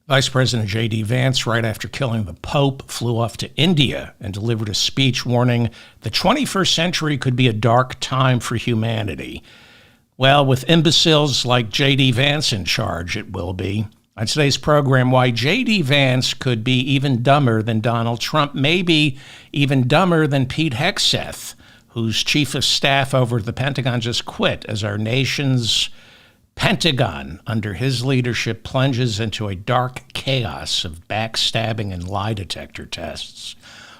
Vice President J.D. Vance, right after killing the Pope, flew off to India and delivered a speech warning the 21st century could be a dark time for humanity. Well, with imbeciles like J.D. Vance in charge, it will be. On today's program, why J.D. Vance could be even dumber than Donald Trump, maybe even dumber than Pete Hegseth, whose chief of staff over at the Pentagon just quit as our nation's Pentagon, under his leadership, plunges into a dark chaos of backstabbing and lie detector tests.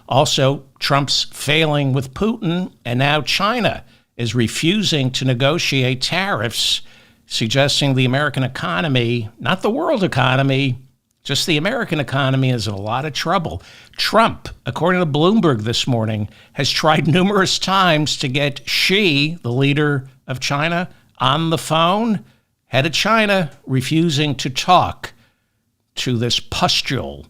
Also, Trump's failing with Putin, and now China is refusing to negotiate tariffs, suggesting the American economy, not the world economy, just the American economy, is in a lot of trouble. Trump, according to Bloomberg this morning, has tried numerous times to get Xi, the leader of China, on the phone. Head of China refusing to talk to this pustule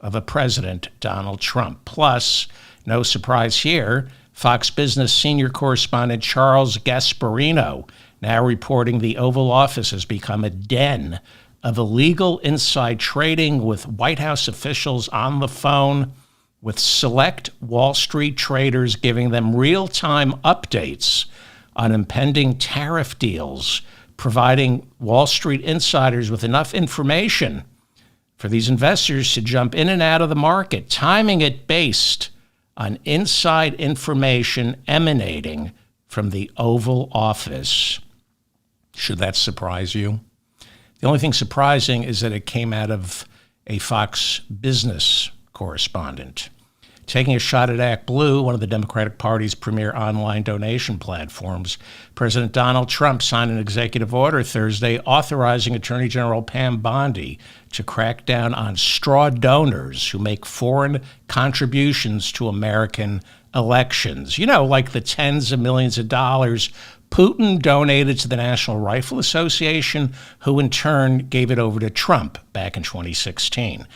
of a president, Donald Trump. Plus, no surprise here, Fox Business senior correspondent Charles Gasparino now reporting the Oval Office has become a den of illegal inside trading, with White House officials on the phone with select Wall Street traders, giving them real-time updates on impending tariff deals, providing Wall Street insiders with enough information for these investors to jump in and out of the market, timing it based on inside information emanating from the Oval Office. Should that surprise you? The only thing surprising is that it came out of a Fox Business correspondent. Taking a shot at ActBlue, one of the Democratic Party's premier online donation platforms, President Donald Trump signed an executive order Thursday authorizing Attorney General Pam Bondi to crack down on straw donors who make foreign contributions to American elections. You know, like the tens of millions of dollars Putin donated to the National Rifle Association, who in turn gave it over to Trump back in 2016.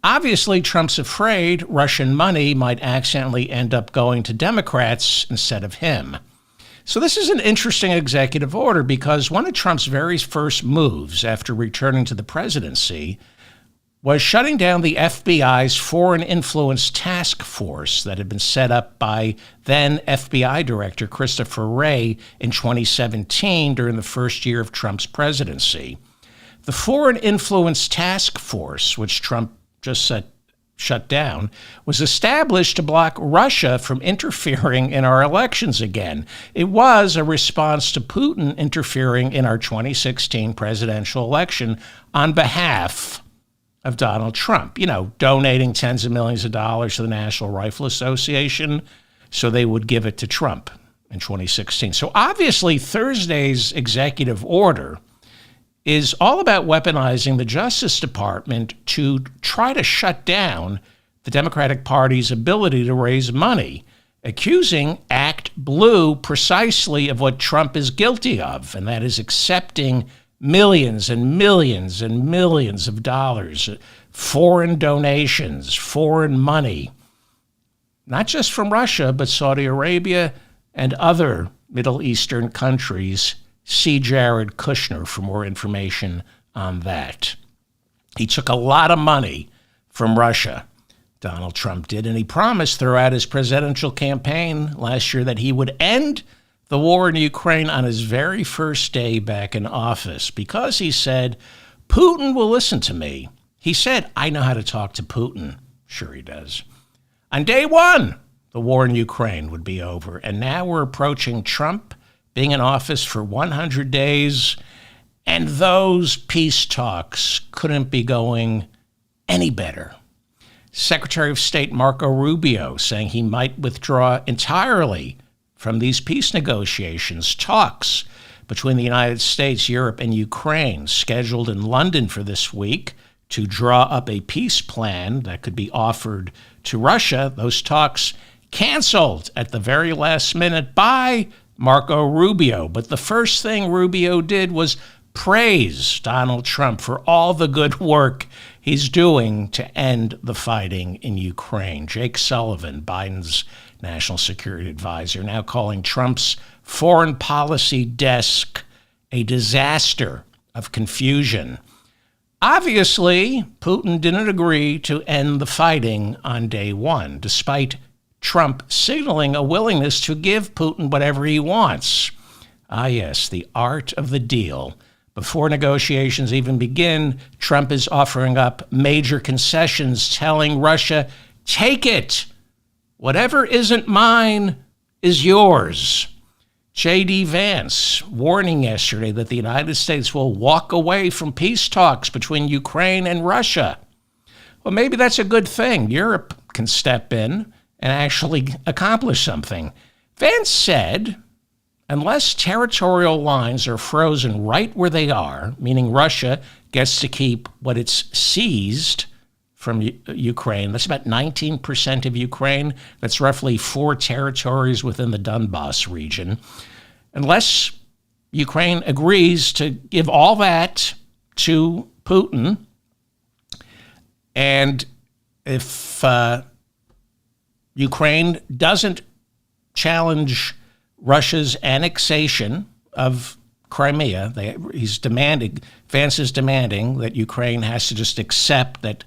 Obviously, Trump's afraid Russian money might accidentally end up going to Democrats instead of him. So this is an interesting executive order because one of Trump's very first moves after returning to the presidency was shutting down the FBI's Foreign Influence Task Force that had been set up by then FBI Director Christopher Wray in 2017 during the first year of Trump's presidency. The Foreign Influence Task Force, which Trump just shut down, was established to block Russia from interfering in our elections again. It was a response to Putin interfering in our 2016 presidential election on behalf of Donald Trump, donating tens of millions of dollars to the National Rifle Association so they would give it to Trump in 2016. So obviously Thursday's executive order is all about weaponizing the Justice Department to try to shut down the Democratic Party's ability to raise money, accusing ActBlue precisely of what Trump is guilty of, and that is accepting millions and millions and millions of dollars, foreign donations, foreign money, not just from Russia, but Saudi Arabia and other Middle Eastern countries. See Jared Kushner for more information on that. He took a lot of money from Russia, Donald Trump did, and he promised throughout his presidential campaign last year that he would end the war in Ukraine on his very first day back in office because he said, Putin will listen to me. He said, I know how to talk to Putin. Sure he does. On day one, the war in Ukraine would be over, and now we're approaching Trump being in office for 100 days, and those peace talks couldn't be going any better. Secretary of State Marco Rubio saying he might withdraw entirely from these peace negotiations. Talks between the United States, Europe, and Ukraine scheduled in London for this week to draw up a peace plan that could be offered to Russia. Those talks canceled at the very last minute by Marco Rubio. But the first thing Rubio did was praise Donald Trump for all the good work he's doing to end the fighting in Ukraine. Jake Sullivan, Biden's national security advisor, now calling Trump's foreign policy desk a disaster of confusion. Obviously, Putin didn't agree to end the fighting on day one, despite Trump signaling a willingness to give Putin whatever he wants. Ah, yes, the art of the deal. Before negotiations even begin, Trump is offering up major concessions, telling Russia, take it. Whatever isn't mine is yours. J.D. Vance warning yesterday that the United States will walk away from peace talks between Ukraine and Russia. Well, maybe that's a good thing. Europe can step in and actually accomplish something. Vance said, unless territorial lines are frozen right where they are, meaning Russia gets to keep what it's seized from Ukraine, that's about 19% of Ukraine, that's roughly 4 territories within the Donbass region. Unless Ukraine agrees to give all that to Putin, and if Ukraine doesn't challenge Russia's annexation of Crimea, Vance is demanding that Ukraine has to just accept that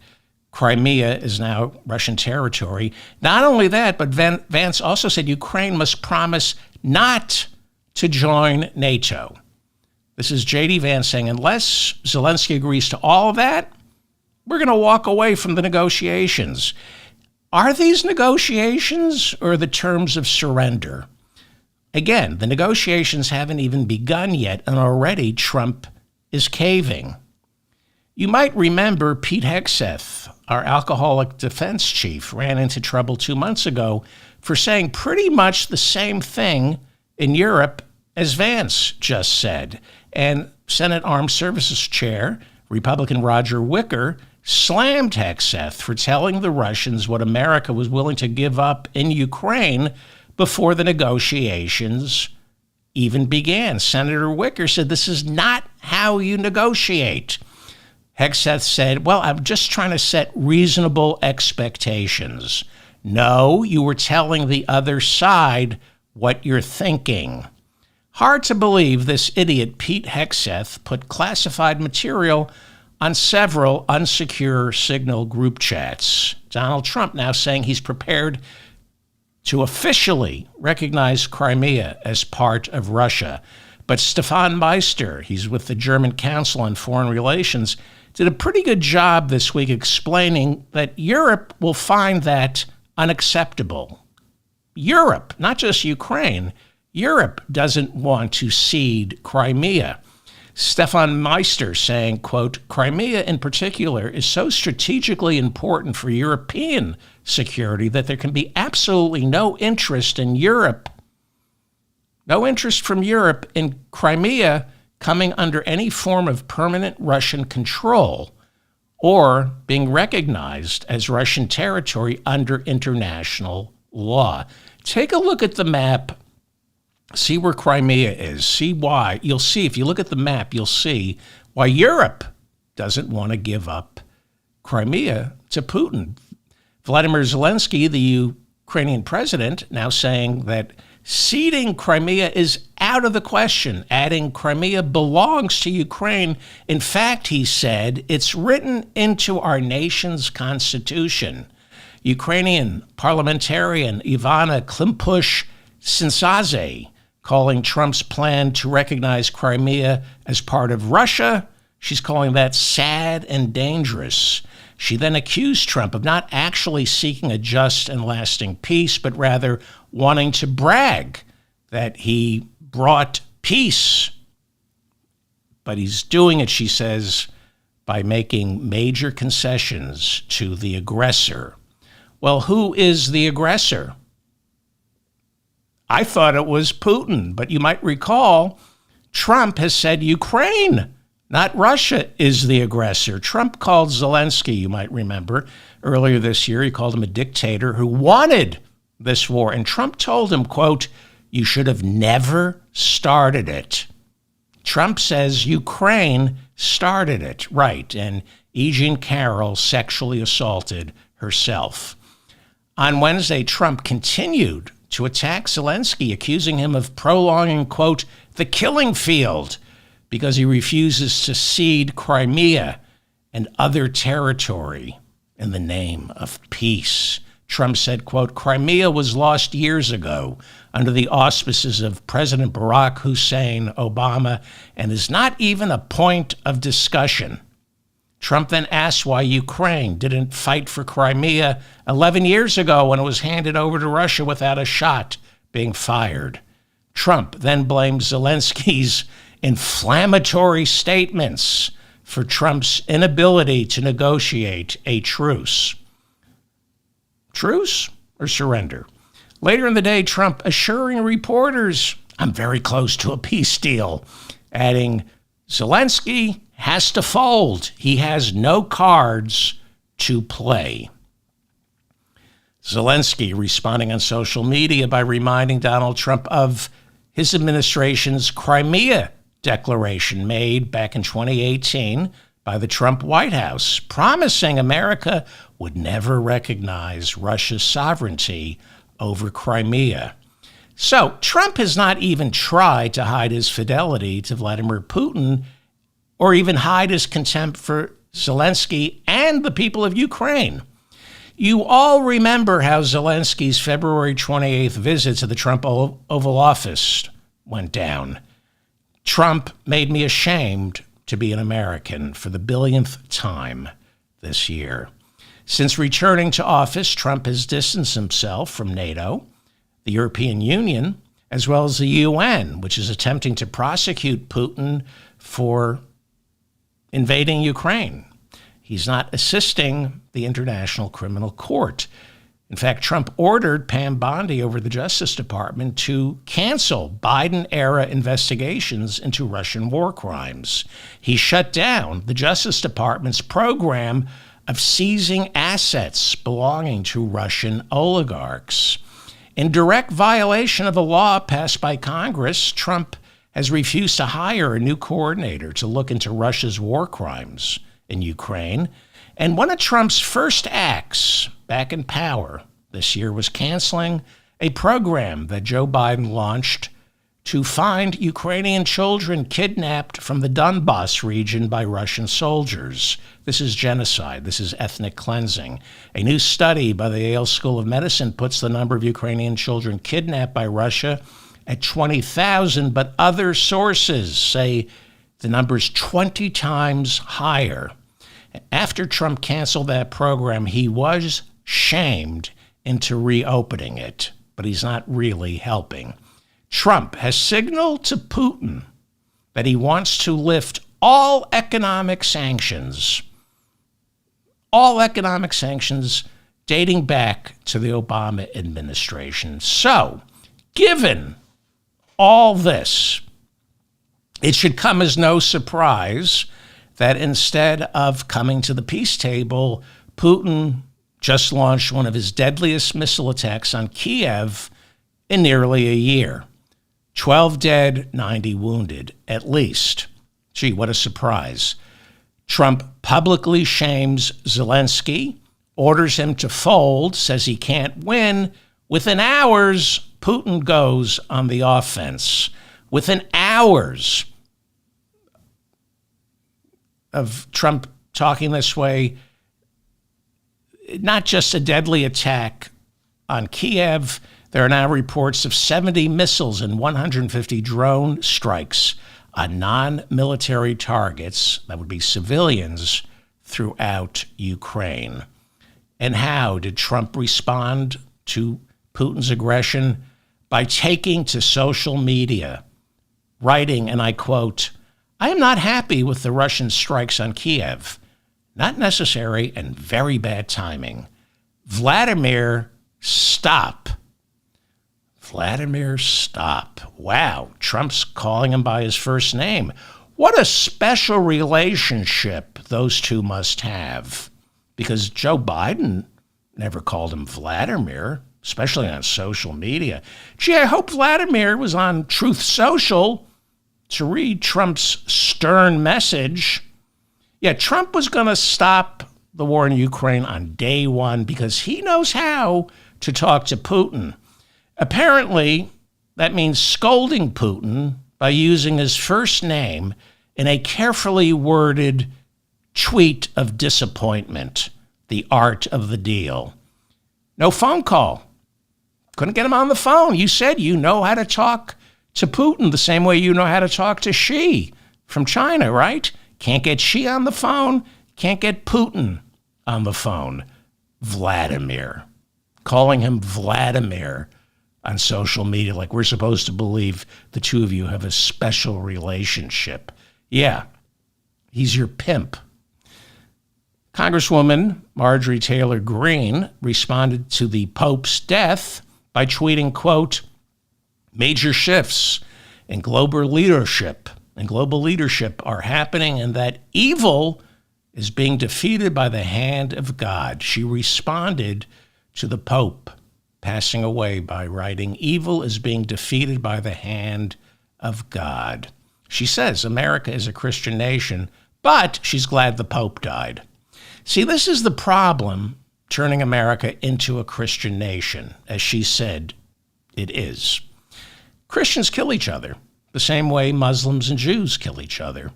Crimea is now Russian territory. Not only that, but Vance also said Ukraine must promise not to join NATO. This is J.D. Vance saying, unless Zelensky agrees to all of that, we're going to walk away from the negotiations. Are these negotiations or the terms of surrender? Again, the negotiations haven't even begun yet, and already Trump is caving. You might remember Pete Hegseth, our alcoholic defense chief, ran into trouble 2 months ago for saying pretty much the same thing in Europe as Vance just said. And Senate Armed Services Chair, Republican Roger Wicker, slammed Hegseth for telling the Russians what America was willing to give up in Ukraine before the negotiations even began. Senator Wicker said, this is not how you negotiate. Hegseth said, well, I'm just trying to set reasonable expectations. No, you were telling the other side what you're thinking. Hard to believe this idiot Pete Hegseth put classified material on several unsecure Signal group chats. Donald Trump now saying he's prepared to officially recognize Crimea as part of Russia. But Stefan Meister, he's with the German Council on Foreign Relations, did a pretty good job this week explaining that Europe will find that unacceptable. Europe, not just Ukraine, Europe doesn't want to cede Crimea. Stefan Meister saying, quote, Crimea in particular is so strategically important for European security that there can be absolutely no interest in Europe. No interest from Europe in Crimea coming under any form of permanent Russian control or being recognized as Russian territory under international law. Take a look at the map. See where Crimea is. See why. You'll see, if you look at the map, you'll see why Europe doesn't want to give up Crimea to Putin. Vladimir Zelensky, the Ukrainian president, now saying that ceding Crimea is out of the question, adding Crimea belongs to Ukraine. In fact, he said, it's written into our nation's constitution. Ukrainian parliamentarian Ivana Klimpush-Syntsaze calling Trump's plan to recognize Crimea as part of Russia, she's calling that sad and dangerous. She then accused Trump of not actually seeking a just and lasting peace, but rather wanting to brag that he brought peace. But he's doing it, she says, by making major concessions to the aggressor. Well, who is the aggressor? I thought it was Putin, but you might recall Trump has said Ukraine, not Russia, is the aggressor. Trump called Zelensky, you might remember, earlier this year. He called him a dictator who wanted this war. And Trump told him, quote, you should have never started it. Trump says Ukraine started it, right, and E. Jean Carroll sexually assaulted herself. On Wednesday, Trump continued to attack Zelensky, accusing him of prolonging, quote, the killing field because he refuses to cede Crimea and other territory in the name of peace. Trump said, quote, Crimea was lost years ago under the auspices of President Barack Hussein Obama and is not even a point of discussion. Trump then asked why Ukraine didn't fight for Crimea 11 years ago when it was handed over to Russia without a shot being fired. Trump then blamed Zelensky's inflammatory statements for Trump's inability to negotiate a truce. Truce or surrender? Later in the day, Trump assuring reporters, I'm very close to a peace deal, adding, Zelensky has to fold. He has no cards to play. Zelensky responding on social media by reminding Donald Trump of his administration's Crimea declaration made back in 2018 by the Trump White House, promising America would never recognize Russia's sovereignty over Crimea. So Trump has not even tried to hide his fidelity to Vladimir Putin or even hide his contempt for Zelensky and the people of Ukraine. You all remember how Zelensky's February 28th visit to the Trump Oval Office went down. Trump made me ashamed to be an American for the billionth time this year. Since returning to office, Trump has distanced himself from NATO, the European Union, as well as the UN, which is attempting to prosecute Putin for invading Ukraine. He's not assisting the International Criminal Court. In fact, Trump ordered Pam Bondi over the Justice Department to cancel Biden-era investigations into Russian war crimes. He shut down the Justice Department's program of seizing assets belonging to Russian oligarchs. In direct violation of a law passed by Congress, Trump has refused to hire a new coordinator to look into Russia's war crimes in Ukraine. And one of Trump's first acts back in power this year was canceling a program that Joe Biden launched to find Ukrainian children kidnapped from the Donbas region by Russian soldiers. This is genocide. This is ethnic cleansing. A new study by the Yale School of Medicine puts the number of Ukrainian children kidnapped by Russia at 20,000, but other sources say the number is 20 times higher. After Trump canceled that program, he was shamed into reopening it, but he's not really helping. Trump has signaled to Putin that he wants to lift all economic sanctions dating back to the Obama administration. So, given all this, it should come as no surprise that instead of coming to the peace table, Putin just launched one of his deadliest missile attacks on Kiev in nearly a year. 12 dead, 90 wounded, at least. Gee, what a surprise. Trump publicly shames Zelensky, orders him to fold, says he can't win. Within hours, Putin goes on the offense. Within hours of Trump talking this way, not just a deadly attack on Kiev, there are now reports of 70 missiles and 150 drone strikes on non-military targets, that would be civilians, throughout Ukraine. And how did Trump respond to Putin's aggression? By taking to social media, writing, and I quote, I am not happy with the Russian strikes on Kiev. Not necessary and very bad timing. Vladimir, stop. Vladimir, stop. Wow, Trump's calling him by his first name. What a special relationship those two must have. Because Joe Biden never called him Vladimir, especially on social media. Gee, I hope Vladimir was on Truth Social to read Trump's stern message. Yeah, Trump was going to stop the war in Ukraine on day one because he knows how to talk to Putin. Apparently, that means scolding Putin by using his first name in a carefully worded tweet of disappointment, the art of the deal. No phone call. Couldn't get him on the phone. You said you know how to talk to Putin the same way you know how to talk to Xi from China, right? Can't get Xi on the phone. Can't get Putin on the phone. Vladimir. Calling him Vladimir on social media like we're supposed to believe the two of you have a special relationship. Yeah, he's your pimp. Congresswoman Marjorie Taylor Greene responded to the Pope's death by tweeting, quote, major shifts in global leadership are happening and that evil is being defeated by the hand of God. She responded to the Pope passing away by writing, evil is being defeated by the hand of God. She says America is a Christian nation, but she's glad the Pope died. See, this is the problem, turning America into a Christian nation. As she said, it is. Christians kill each other the same way Muslims and Jews kill each other.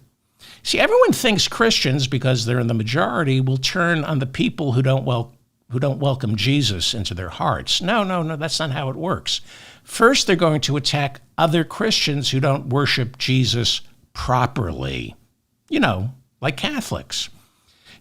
See, everyone thinks Christians, because they're in the majority, will turn on the people who don't welcome Jesus into their hearts. No, that's not how it works. First, they're going to attack other Christians who don't worship Jesus properly. You know, like Catholics.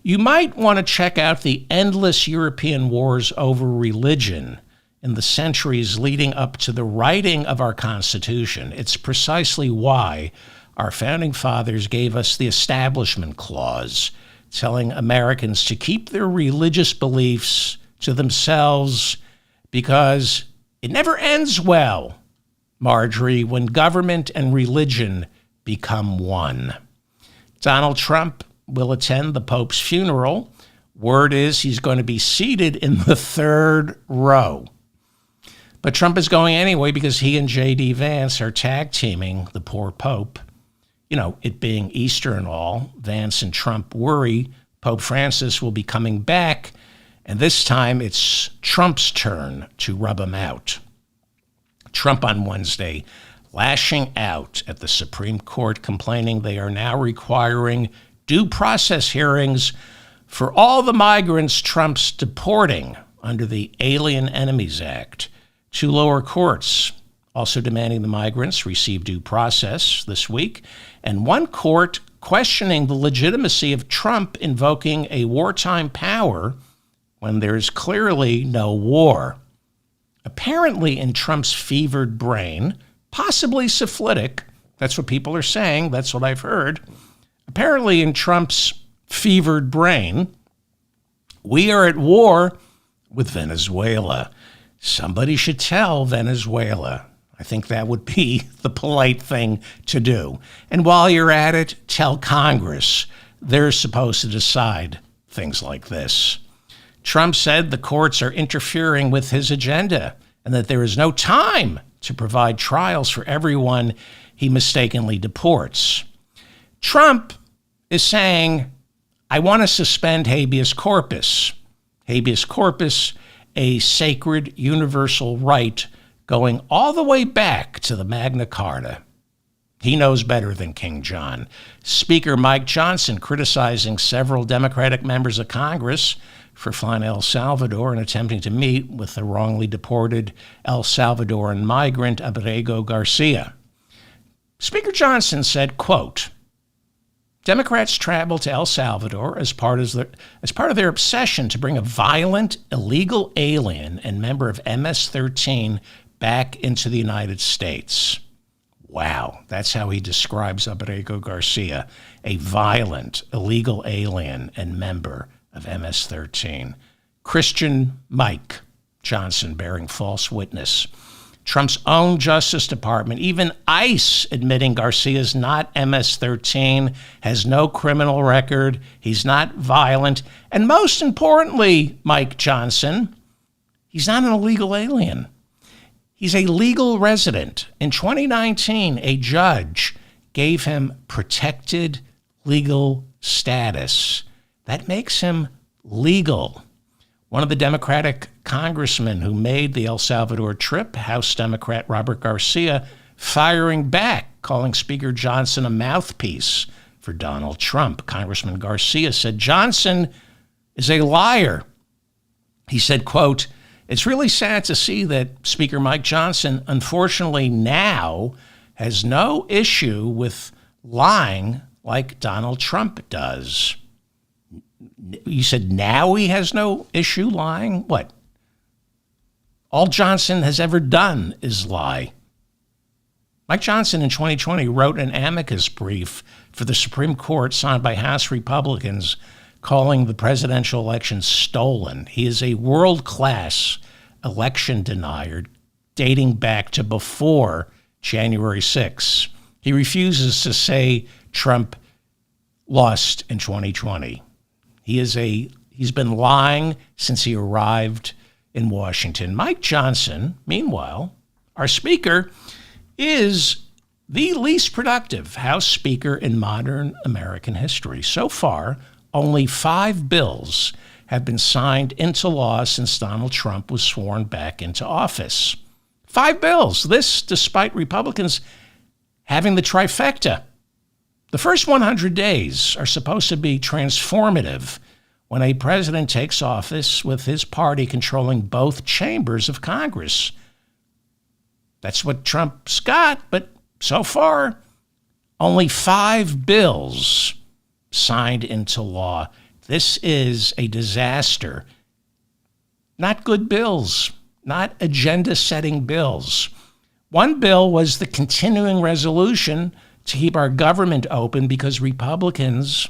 You might want to check out the endless European wars over religion in the centuries leading up to the writing of our Constitution. It's precisely why our founding fathers gave us the Establishment Clause, telling Americans to keep their religious beliefs to themselves because it never ends well, Marjorie, when government and religion become one. Donald Trump will attend the Pope's funeral. Word is he's going to be seated in the third row. But Trump is going anyway because he and J.D. Vance are tag teaming the poor Pope. You know, it being Easter and all, Vance and Trump worry Pope Francis will be coming back, and this time it's Trump's turn to rub him out. Trump on Wednesday lashing out at the Supreme Court, complaining they are now requiring due process hearings for all the migrants Trump's deporting under the Alien Enemies Act. Two lower courts also demanding the migrants receive due process this week, and one court questioning the legitimacy of Trump invoking a wartime power when there's clearly no war. Apparently in Trump's fevered brain, possibly syphilitic, that's what people are saying, that's what I've heard. Apparently in Trump's fevered brain, we are at war with Venezuela. Somebody should tell Venezuela. I think that would be the polite thing to do. And while you're at it, tell Congress. They're supposed to decide things like this. Trump said the courts are interfering with his agenda and that there is no time to provide trials for everyone he mistakenly deports. Trump is saying, I want to suspend habeas corpus. Habeas corpus, a sacred universal right going all the way back to the Magna Carta. He knows better than King John. Speaker Mike Johnson criticizing several Democratic members of Congress for flying to El Salvador and attempting to meet with the wrongly deported El Salvadoran migrant Abrego Garcia. Speaker Johnson said, quote, Democrats traveled to El Salvador as part of their obsession to bring a violent, illegal alien and member of MS-13 back into the United States. Wow, that's how he describes Abrego Garcia, a violent, illegal alien and member of MS-13. Christian Mike Johnson bearing false witness. Trump's own Justice Department, even ICE admitting Garcia's not MS-13, has no criminal record, he's not violent, and most importantly, Mike Johnson, he's not an illegal alien. He's a legal resident. In 2019, a judge gave him protected legal status. That makes him legal. One of the Democratic congressmen who made the El Salvador trip, House Democrat Robert Garcia, firing back, calling Speaker Johnson a mouthpiece for for Donald Trump. Congressman Garcia said Johnson is a liar. He said, quote, "It's really sad to see that Speaker Mike Johnson, unfortunately now, has no issue with lying like Donald Trump does." You said now he has no issue lying? What? All Johnson has ever done is lie. Mike Johnson in 2020 wrote an amicus brief for the Supreme Court signed by House Republicans calling the presidential election stolen. He is a world-class election denier dating back to before January 6th. He refuses to say Trump lost in 2020. He's been lying since he arrived in Washington. Mike Johnson, meanwhile, our speaker, is the least productive House Speaker in modern American history. So far, only 5 bills have been signed into law since Donald Trump was sworn back into office. 5 bills. This despite Republicans having the trifecta. The first 100 days are supposed to be transformative when a president takes office with his party controlling both chambers of Congress. That's what Trump's got, but so far, only 5 bills signed into law. This is a disaster. Not good bills, not agenda-setting bills. One bill was the continuing resolution to keep our government open because Republicans,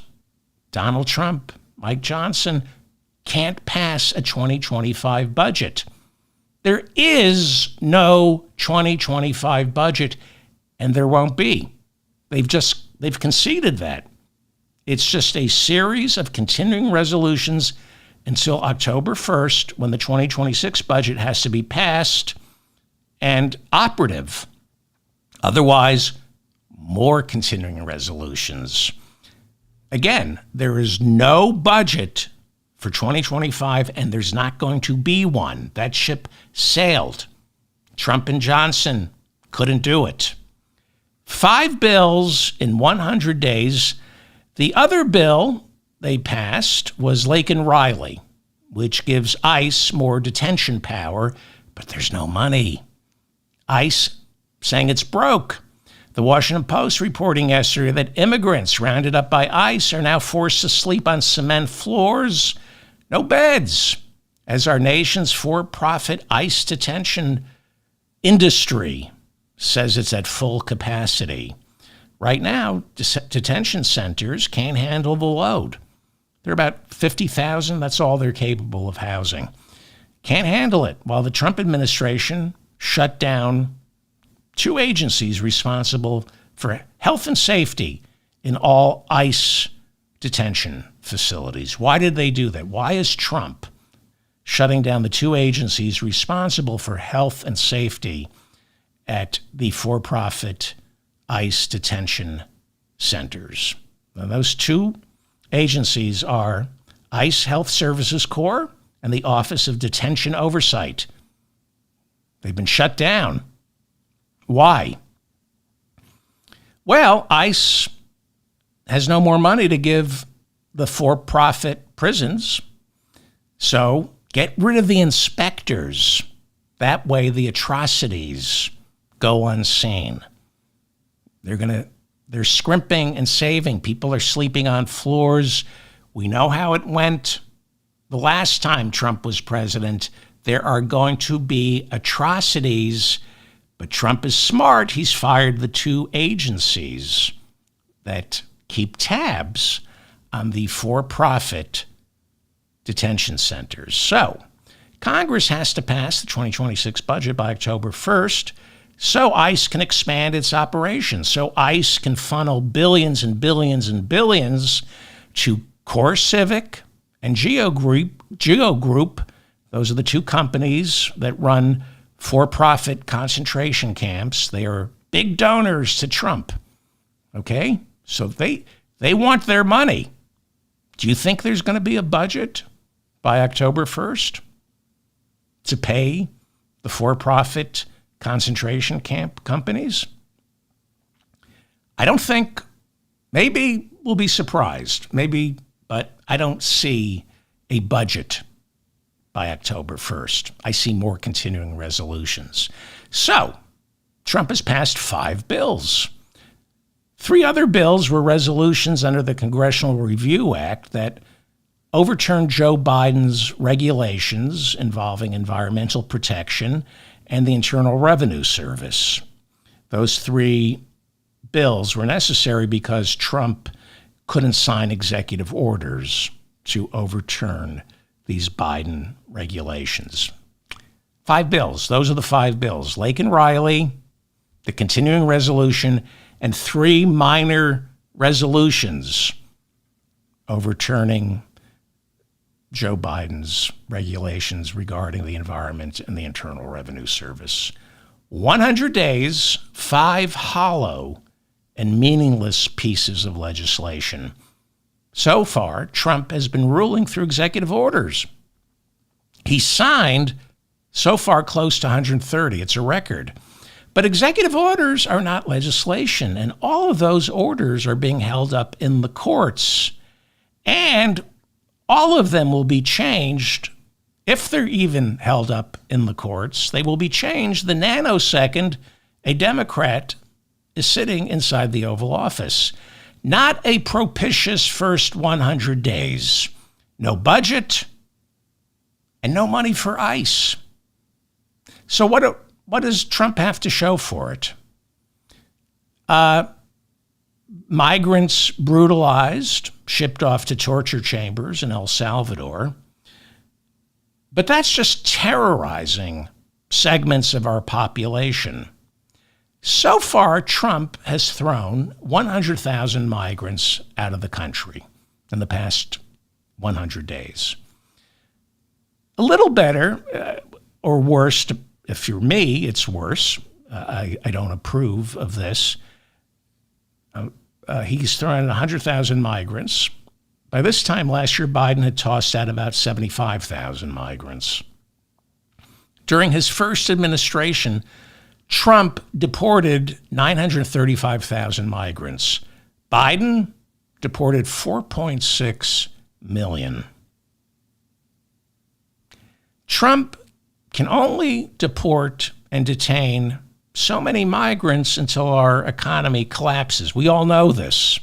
Donald Trump, Mike Johnson, can't pass a 2025 budget. There is no 2025 budget, and there won't be. They've conceded that. It's just a series of continuing resolutions until October 1st, when the 2026 budget has to be passed and operative. Otherwise, more continuing resolutions. Again, there is no budget for 2025, and there's not going to be one. That ship sailed. Trump and Johnson couldn't do it. 5 bills in 100 days. The other bill they passed was Laken Riley, which gives ICE more detention power, but there's no money. ICE saying it's broke. The Washington Post reporting yesterday that immigrants rounded up by ICE are now forced to sleep on cement floors, no beds, as our nation's for-profit ICE detention industry says it's at full capacity. Right now, detention centers can't handle the load. They're about 50,000. That's all they're capable of housing. Can't handle it, while the Trump administration shut down 2 agencies responsible for health and safety in all ICE detention facilities. Why did they do that? Why is Trump shutting down the 2 agencies responsible for health and safety at the for-profit ICE detention centers? Now, those 2 agencies are ICE Health Services Corps and the Office of Detention Oversight. They've been shut down. Why? Well, ICE has no more money to give the for-profit prisons, so get rid of the inspectors. That way the atrocities go unseen. They're scrimping and saving. People are sleeping on floors. We know how it went the last time Trump was president. There are going to be atrocities. But Trump is smart. He's fired the 2 agencies that keep tabs on the for-profit detention centers. So Congress has to pass the 2026 budget by October 1st so ICE can expand its operations, so ICE can funnel billions and billions and billions to Core Civic and Geo Group. Those are the 2 companies that run for-profit concentration camps. They are big donors to Trump. Okay? So they want their money. Do you think there's going to be a budget by October 1st to pay the for-profit concentration camp companies? I don't think. Maybe will be surprised, maybe, but I don't see a budget by October 1st. I see more continuing resolutions. So, Trump has passed 5 bills. 3 other bills were resolutions under the Congressional Review Act that overturned Joe Biden's regulations involving environmental protection and the Internal Revenue Service. Those 3 bills were necessary because Trump couldn't sign executive orders to overturn these Biden regulations. 5 bills. Those are the 5 bills. Lake and Riley, the continuing resolution, and 3 minor resolutions overturning Joe Biden's regulations regarding the environment and the Internal Revenue Service. 100 days, 5 hollow and meaningless pieces of legislation. So far, Trump has been ruling through executive orders. He signed so far close to 130. It's a record. But executive orders are not legislation, and all of those orders are being held up in the courts. And all of them will be changed, if they're even held up in the courts, they will be changed the nanosecond a Democrat is sitting inside the Oval Office. Not a propitious first 100 days. No budget and no money for ICE. So what does Trump have to show for it? Migrants brutalized, shipped off to torture chambers in El Salvador. But that's just terrorizing segments of our population. So far, Trump has thrown 100,000 migrants out of the country in the past 100 days. A little better, or worse, if you're me, it's worse. I don't approve of this. He's thrown 100,000 migrants. By this time last year, Biden had tossed out about 75,000 migrants. During his first administration, Trump deported 935,000 migrants. Biden deported 4.6 million. Trump can only deport and detain so many migrants until our economy collapses. We all know this.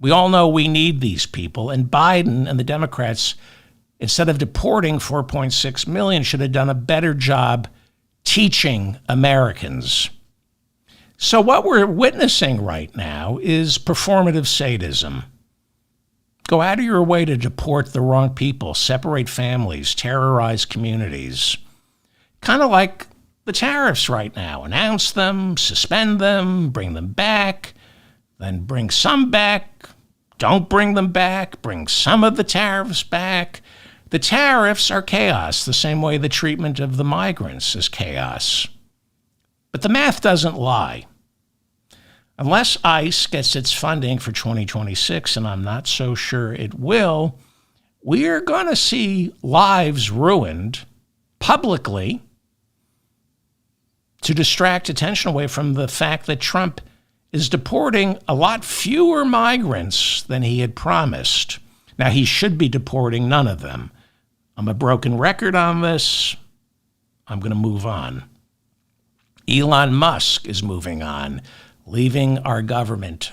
We all know we need these people. And Biden and the Democrats, instead of deporting 4.6 million, should have done a better job teaching Americans. So what we're witnessing right now is performative sadism. Go out of your way to deport the wrong people, separate families, terrorize communities. Kind of like the tariffs right now. Announce them, suspend them, bring them back, then bring some back, don't bring them back, bring some of the tariffs back. The tariffs are chaos, the same way the treatment of the migrants is chaos. But the math doesn't lie. Unless ICE gets its funding for 2026, and I'm not so sure it will, we are going to see lives ruined publicly to distract attention away from the fact that Trump is deporting a lot fewer migrants than he had promised. Now, he should be deporting none of them. I'm a broken record on this. I'm going to move on. Elon Musk is moving on, leaving our government.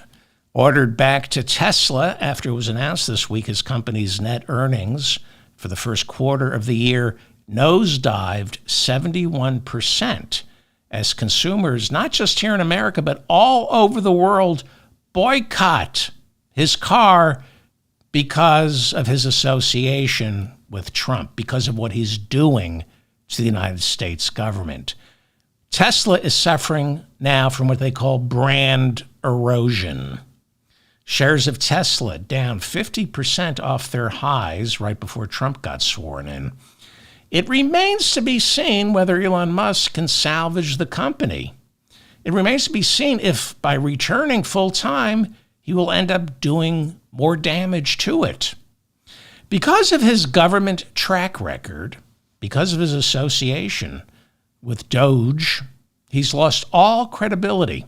Ordered back to Tesla after it was announced this week his company's net earnings for the first quarter of the year nosedived 71%. As consumers, not just here in America, but all over the world, boycott his car because of his association with Trump, because of what he's doing to the United States government. Tesla is suffering now from what they call brand erosion. Shares of Tesla down 50% off their highs right before Trump got sworn in. It remains to be seen whether Elon Musk can salvage the company. It remains to be seen if, by returning full-time, he will end up doing more damage to it. Because of his government track record, because of his association with Doge, he's lost all credibility.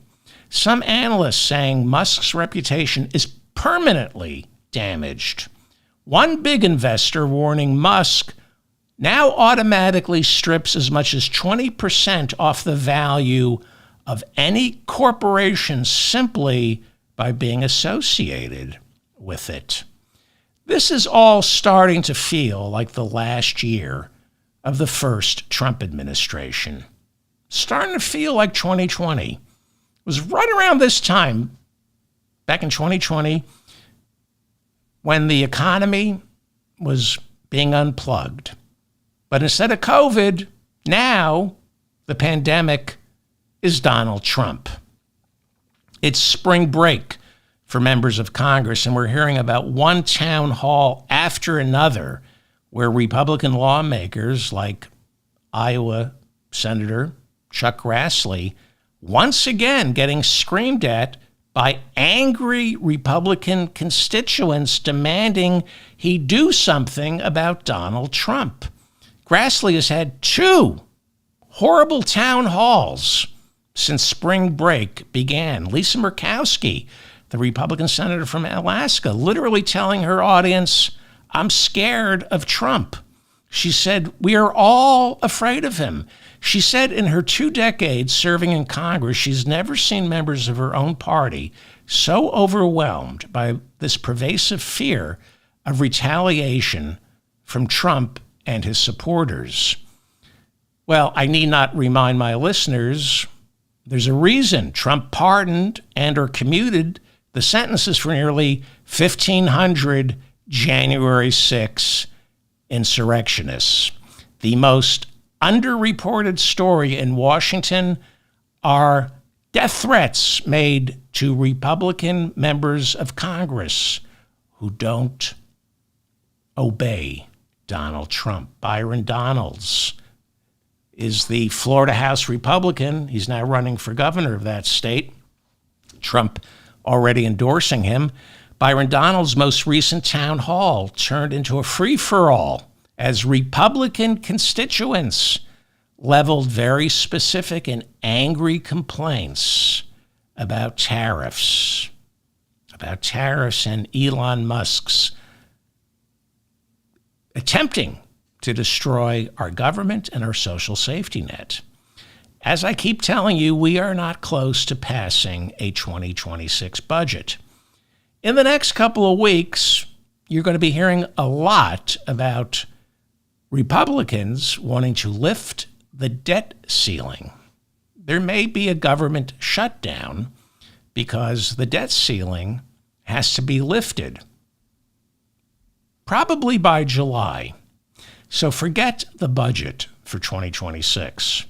Some analysts saying Musk's reputation is permanently damaged. One big investor warning Musk now automatically strips as much as 20% off the value of any corporation simply by being associated with it. This is all starting to feel like the last year of the first Trump administration. Starting to feel like 2020. It was right around this time, back in 2020, when the economy was being unplugged. But instead of COVID, now the pandemic is Donald Trump. It's spring break for members of Congress, and we're hearing about one town hall after another where Republican lawmakers like Iowa Senator Chuck Grassley once again getting screamed at by angry Republican constituents demanding he do something about Donald Trump. Grassley has had 2 horrible town halls since spring break began. Lisa Murkowski, the Republican senator from Alaska, literally telling her audience, "I'm scared of Trump." She said, "We are all afraid of him." She said in her 2 decades serving in Congress, she's never seen members of her own party so overwhelmed by this pervasive fear of retaliation from Trump and his supporters. Well, I need not remind my listeners, there's a reason Trump pardoned and or commuted the sentences for nearly 1,500 January 6 insurrectionists. The most underreported story in Washington are death threats made to Republican members of Congress who don't obey Donald Trump. Byron Donalds is the Florida House Republican. He's now running for governor of that state. Trump already endorsing him. Byron Donalds' most recent town hall turned into a free-for-all as Republican constituents leveled very specific and angry complaints about tariffs and Elon Musk's attempting to destroy our government and our social safety net. As I keep telling you, we are not close to passing a 2026 budget. In the next couple of weeks, you're going to be hearing a lot about Republicans wanting to lift the debt ceiling. There may be a government shutdown because the debt ceiling has to be lifted, probably by July. So forget the budget for 2026.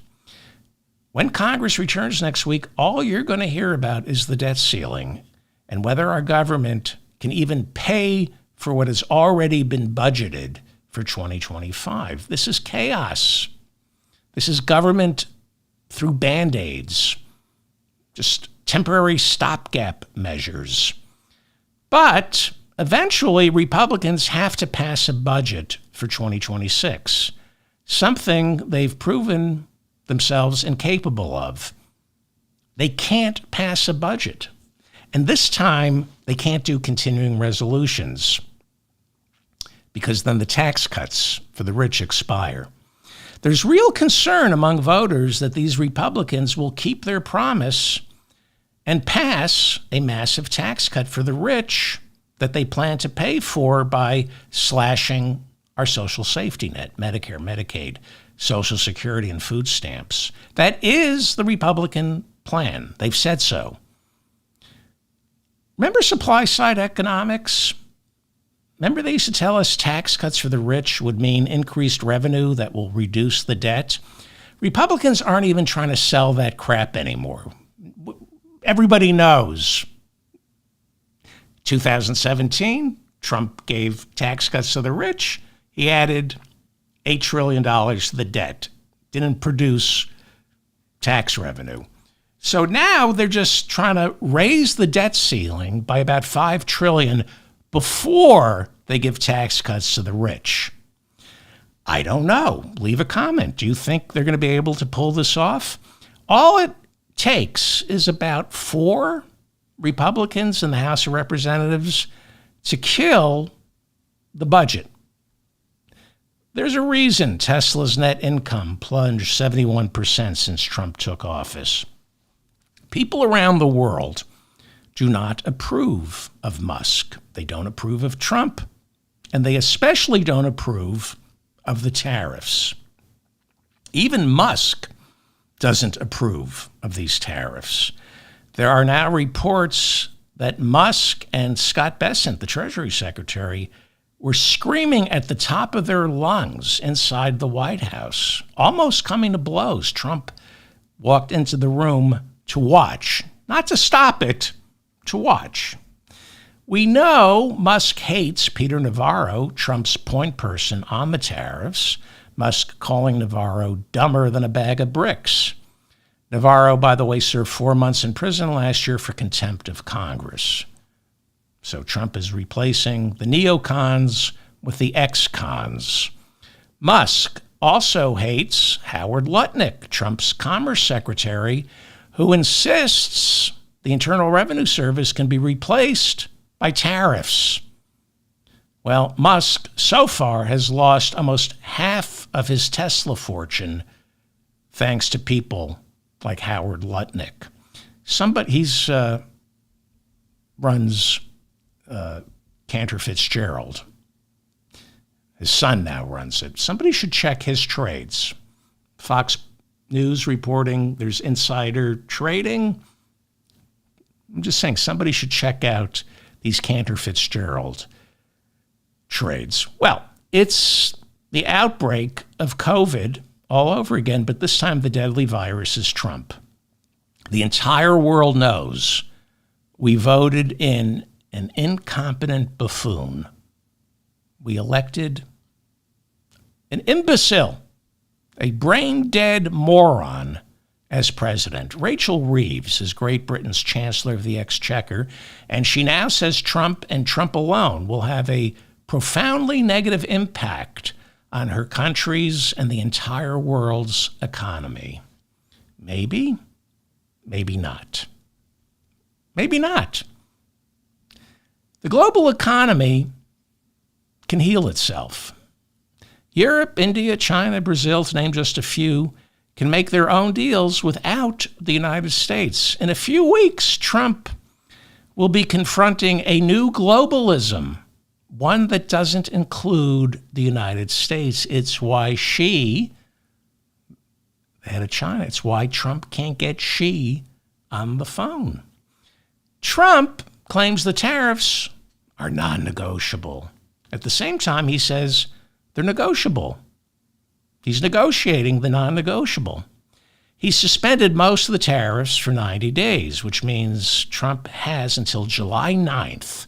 When Congress returns next week, all you're going to hear about is the debt ceiling and whether our government can even pay for what has already been budgeted for 2025. This is chaos. This is government through Band-Aids, just temporary stopgap measures. But eventually, Republicans have to pass a budget for 2026, something they've proven themselves incapable of. They can't pass a budget. And this time, they can't do continuing resolutions because then the tax cuts for the rich expire. There's real concern among voters that these Republicans will keep their promise and pass a massive tax cut for the rich that they plan to pay for by slashing our social safety net, Medicare, Medicaid, Social Security, and food stamps. That is the Republican plan. They've said so. Remember supply-side economics? Remember they used to tell us tax cuts for the rich would mean increased revenue that will reduce the debt? Republicans aren't even trying to sell that crap anymore. Everybody knows. 2017, Trump gave tax cuts to the rich. He added $8 trillion to the debt. Didn't produce tax revenue. So now they're just trying to raise the debt ceiling by about $5 trillion before they give tax cuts to the rich. I don't know. Leave a comment. Do you think they're going to be able to pull this off? All it takes is about 4 Republicans in the House of Representatives to kill the budget. There's a reason Tesla's net income plunged 71% since Trump took office. People around the world do not approve of Musk. They don't approve of Trump, and they especially don't approve of the tariffs. Even Musk doesn't approve of these tariffs. There are now reports that Musk and Scott Bessent, the Treasury Secretary, were screaming at the top of their lungs inside the White House, almost coming to blows. Trump walked into the room to watch, not to stop it, to watch. We know Musk hates Peter Navarro, Trump's point person on the tariffs, Musk calling Navarro dumber than a bag of bricks. Navarro, by the way, served 4 months in prison last year for contempt of Congress. So Trump is replacing the neocons with the ex-cons. Musk also hates Howard Lutnick, Trump's Commerce Secretary, who insists the Internal Revenue Service can be replaced by tariffs. Well, Musk so far has lost almost half of his Tesla fortune thanks to people like Howard Lutnick. He's runs Cantor Fitzgerald. His son now runs it. Somebody should check his trades. Fox News reporting there's insider trading. I'm just saying somebody should check out these Cantor Fitzgerald trades. Well, it's the outbreak of COVID all over again, but this time the deadly virus is Trump. The entire world knows we voted in an incompetent buffoon. We elected an imbecile, a brain-dead moron as president. Rachel Reeves is Great Britain's Chancellor of the Exchequer, and she now says Trump and Trump alone will have a profoundly negative impact on her country's and the entire world's economy. Maybe, maybe not. Maybe not. The global economy can heal itself. Europe, India, China, Brazil, to name just a few, can make their own deals without the United States. In a few weeks, Trump will be confronting a new globalism, one that doesn't include the United States. It's why Xi, the head of China, it's why Trump can't get Xi on the phone. Trump claims the tariffs are non-negotiable. At the same time, he says they're negotiable. He's negotiating the non-negotiable. He suspended most of the tariffs for 90 days, which means Trump has until July 9th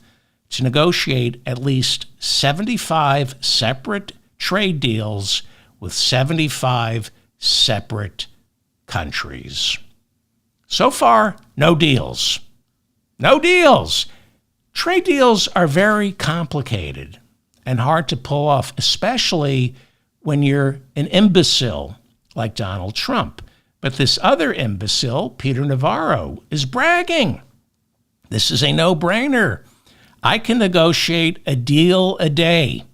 to negotiate at least 75 separate trade deals with 75 separate countries. So far, no deals. No deals. Trade deals are very complicated and hard to pull off, especially when you're an imbecile like Donald Trump. But this other imbecile, Peter Navarro, is bragging. This is a no-brainer. I can negotiate a deal a day.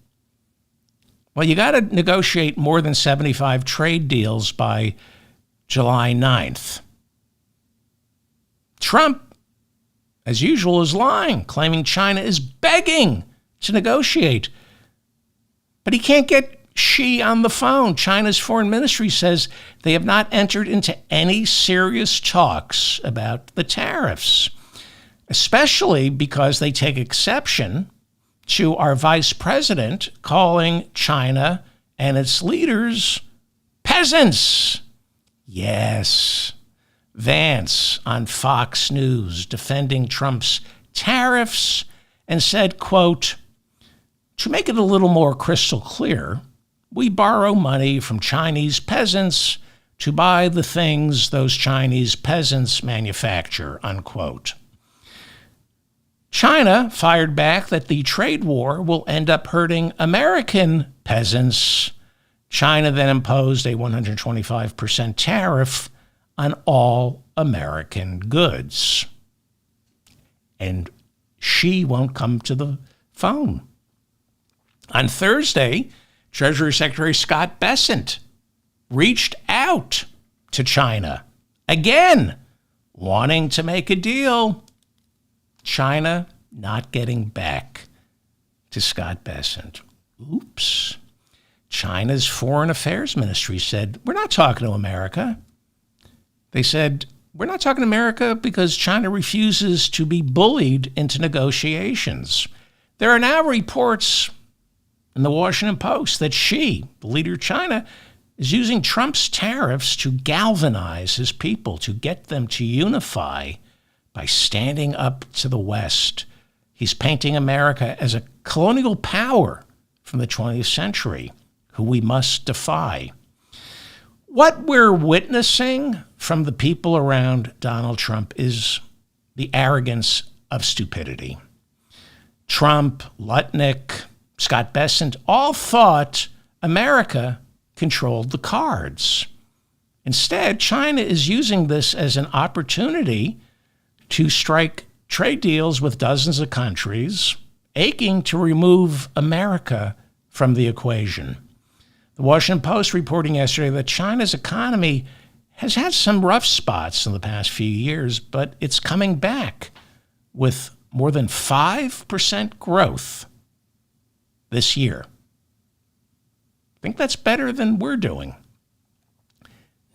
Well, you got to negotiate more than 75 trade deals by July 9th. Trump, as usual, is lying, claiming China is begging to negotiate. But he can't get Xi on the phone. China's foreign ministry says they have not entered into any serious talks about the tariffs, especially because they take exception to our vice president calling China and its leaders peasants. Yes. Vance on Fox News defending Trump's tariffs and said, quote, "To make it a little more crystal clear, we borrow money from Chinese peasants to buy the things those Chinese peasants manufacture," unquote. China fired back that the trade war will end up hurting American peasants. China then imposed a 125% tariff on all American goods. and Xi won't come to the phone. On Thursday, Treasury Secretary Scott Bessent reached out to China again, wanting to make a deal. China not getting back to Scott Bessent. Oops. China's Foreign Affairs Ministry said, we're not talking to America. They said, we're not talking to America because China refuses to be bullied into negotiations. There are now reports in the Washington Post that Xi, the leader of China, is using Trump's tariffs to galvanize his people, to get them to unify by standing up to the West. He's painting America as a colonial power from the 20th century, who we must defy. What we're witnessing from the people around Donald Trump is the arrogance of stupidity. Trump, Lutnick, Scott Bessent all thought America controlled the cards. Instead, China is using this as an opportunity to strike trade deals with dozens of countries, aching to remove America from the equation. The Washington Post reporting yesterday that China's economy has had some rough spots in the past few years, but it's coming back with more than 5% growth this year. I think that's better than we're doing.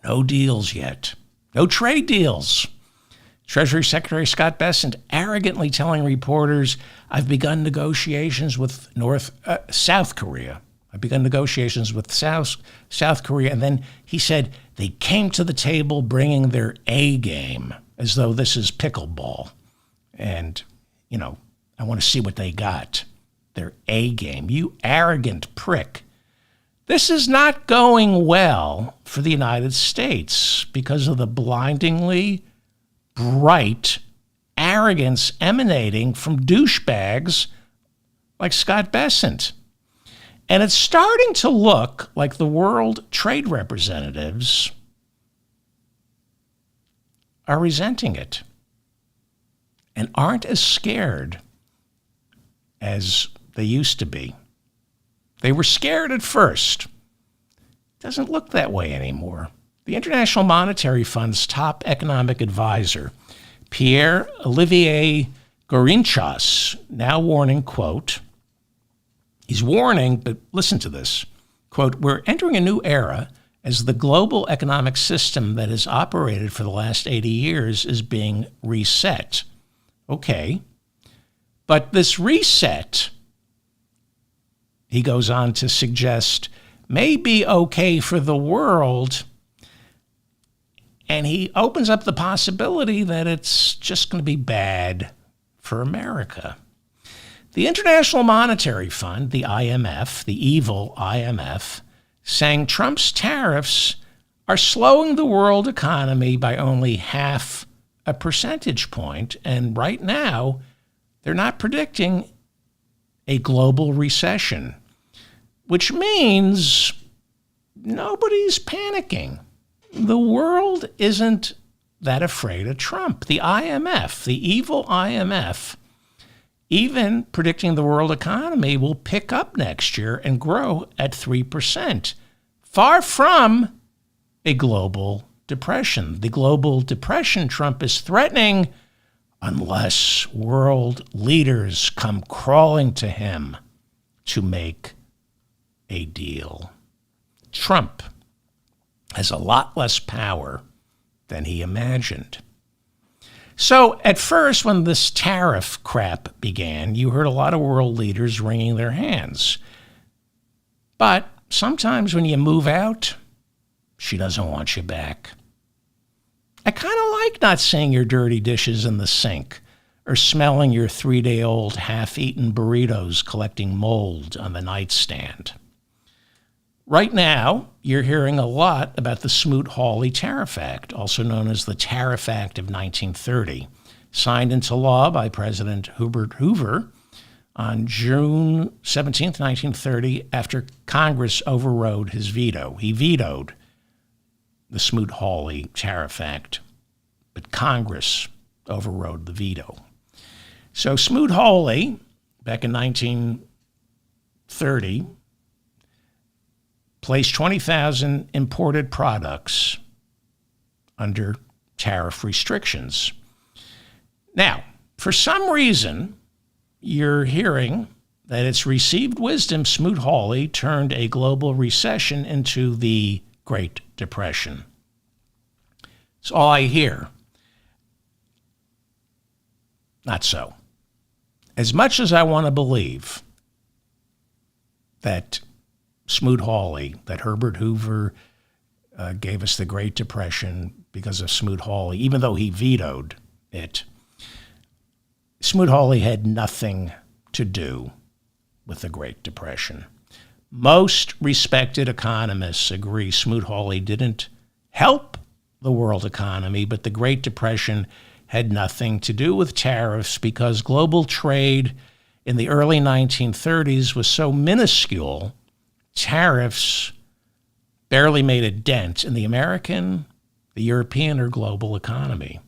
No deals yet. No trade deals. Treasury Secretary Scott Bessent arrogantly telling reporters, I've begun negotiations with South Korea. I've begun negotiations with South Korea. And then he said they came to the table bringing their A game, as though this is pickleball. And, I want to see what they got. Their A game. You arrogant prick. This is not going well for the United States because of the blindingly bright arrogance emanating from douchebags like Scott Bessent. And it's starting to look like the world trade representatives are resenting it and aren't as scared as they used to be. They were scared at first. Doesn't look that way anymore. The International Monetary Fund's top economic advisor, Pierre-Olivier Gourinchas, now warning, quote, he's warning, but listen to this, quote, we're entering a new era as the global economic system that has operated for the last 80 years is being reset. Okay, but this reset, he goes on to suggest, may be okay for the world, and he opens up the possibility that it's just going to be bad for America. The International Monetary Fund, the IMF, the evil IMF, saying Trump's tariffs are slowing the world economy by only 0.5 percentage point, and right now they're not predicting a global recession, which means nobody's panicking. The world isn't that afraid of Trump. The IMF, the evil IMF, even predicting the world economy will pick up next year and grow at 3%, far from a global depression. The global depression Trump is threatening, unless world leaders come crawling to him to make a deal. Trump has a lot less power than he imagined. So at first, when this tariff crap began, you heard a lot of world leaders wringing their hands. But sometimes when you move out, she doesn't want you back. I kind of like not seeing your dirty dishes in the sink or smelling your 3-day-old half-eaten burritos collecting mold on the nightstand. Right now, you're hearing a lot about the Smoot-Hawley Tariff Act, also known as the Tariff Act of 1930, signed into law by President Herbert Hoover on June 17, 1930, after Congress overrode his veto. He vetoed the Smoot-Hawley Tariff Act, but Congress overrode the veto. So Smoot-Hawley, back in 1930, placed 20,000 imported products under tariff restrictions. Now, for some reason, you're hearing that it's received wisdom Smoot-Hawley turned a global recession into the Great Depression. It's all I hear. Not so. As much as I want to believe that Smoot-Hawley, that Herbert Hoover gave us the Great Depression because of Smoot-Hawley, even though he vetoed it, Smoot-Hawley had nothing to do with the Great Depression. Most respected economists agree Smoot-Hawley didn't help the world economy, but the Great Depression had nothing to do with tariffs because global trade in the early 1930s was so minuscule, tariffs barely made a dent in the American, the European, or global economy.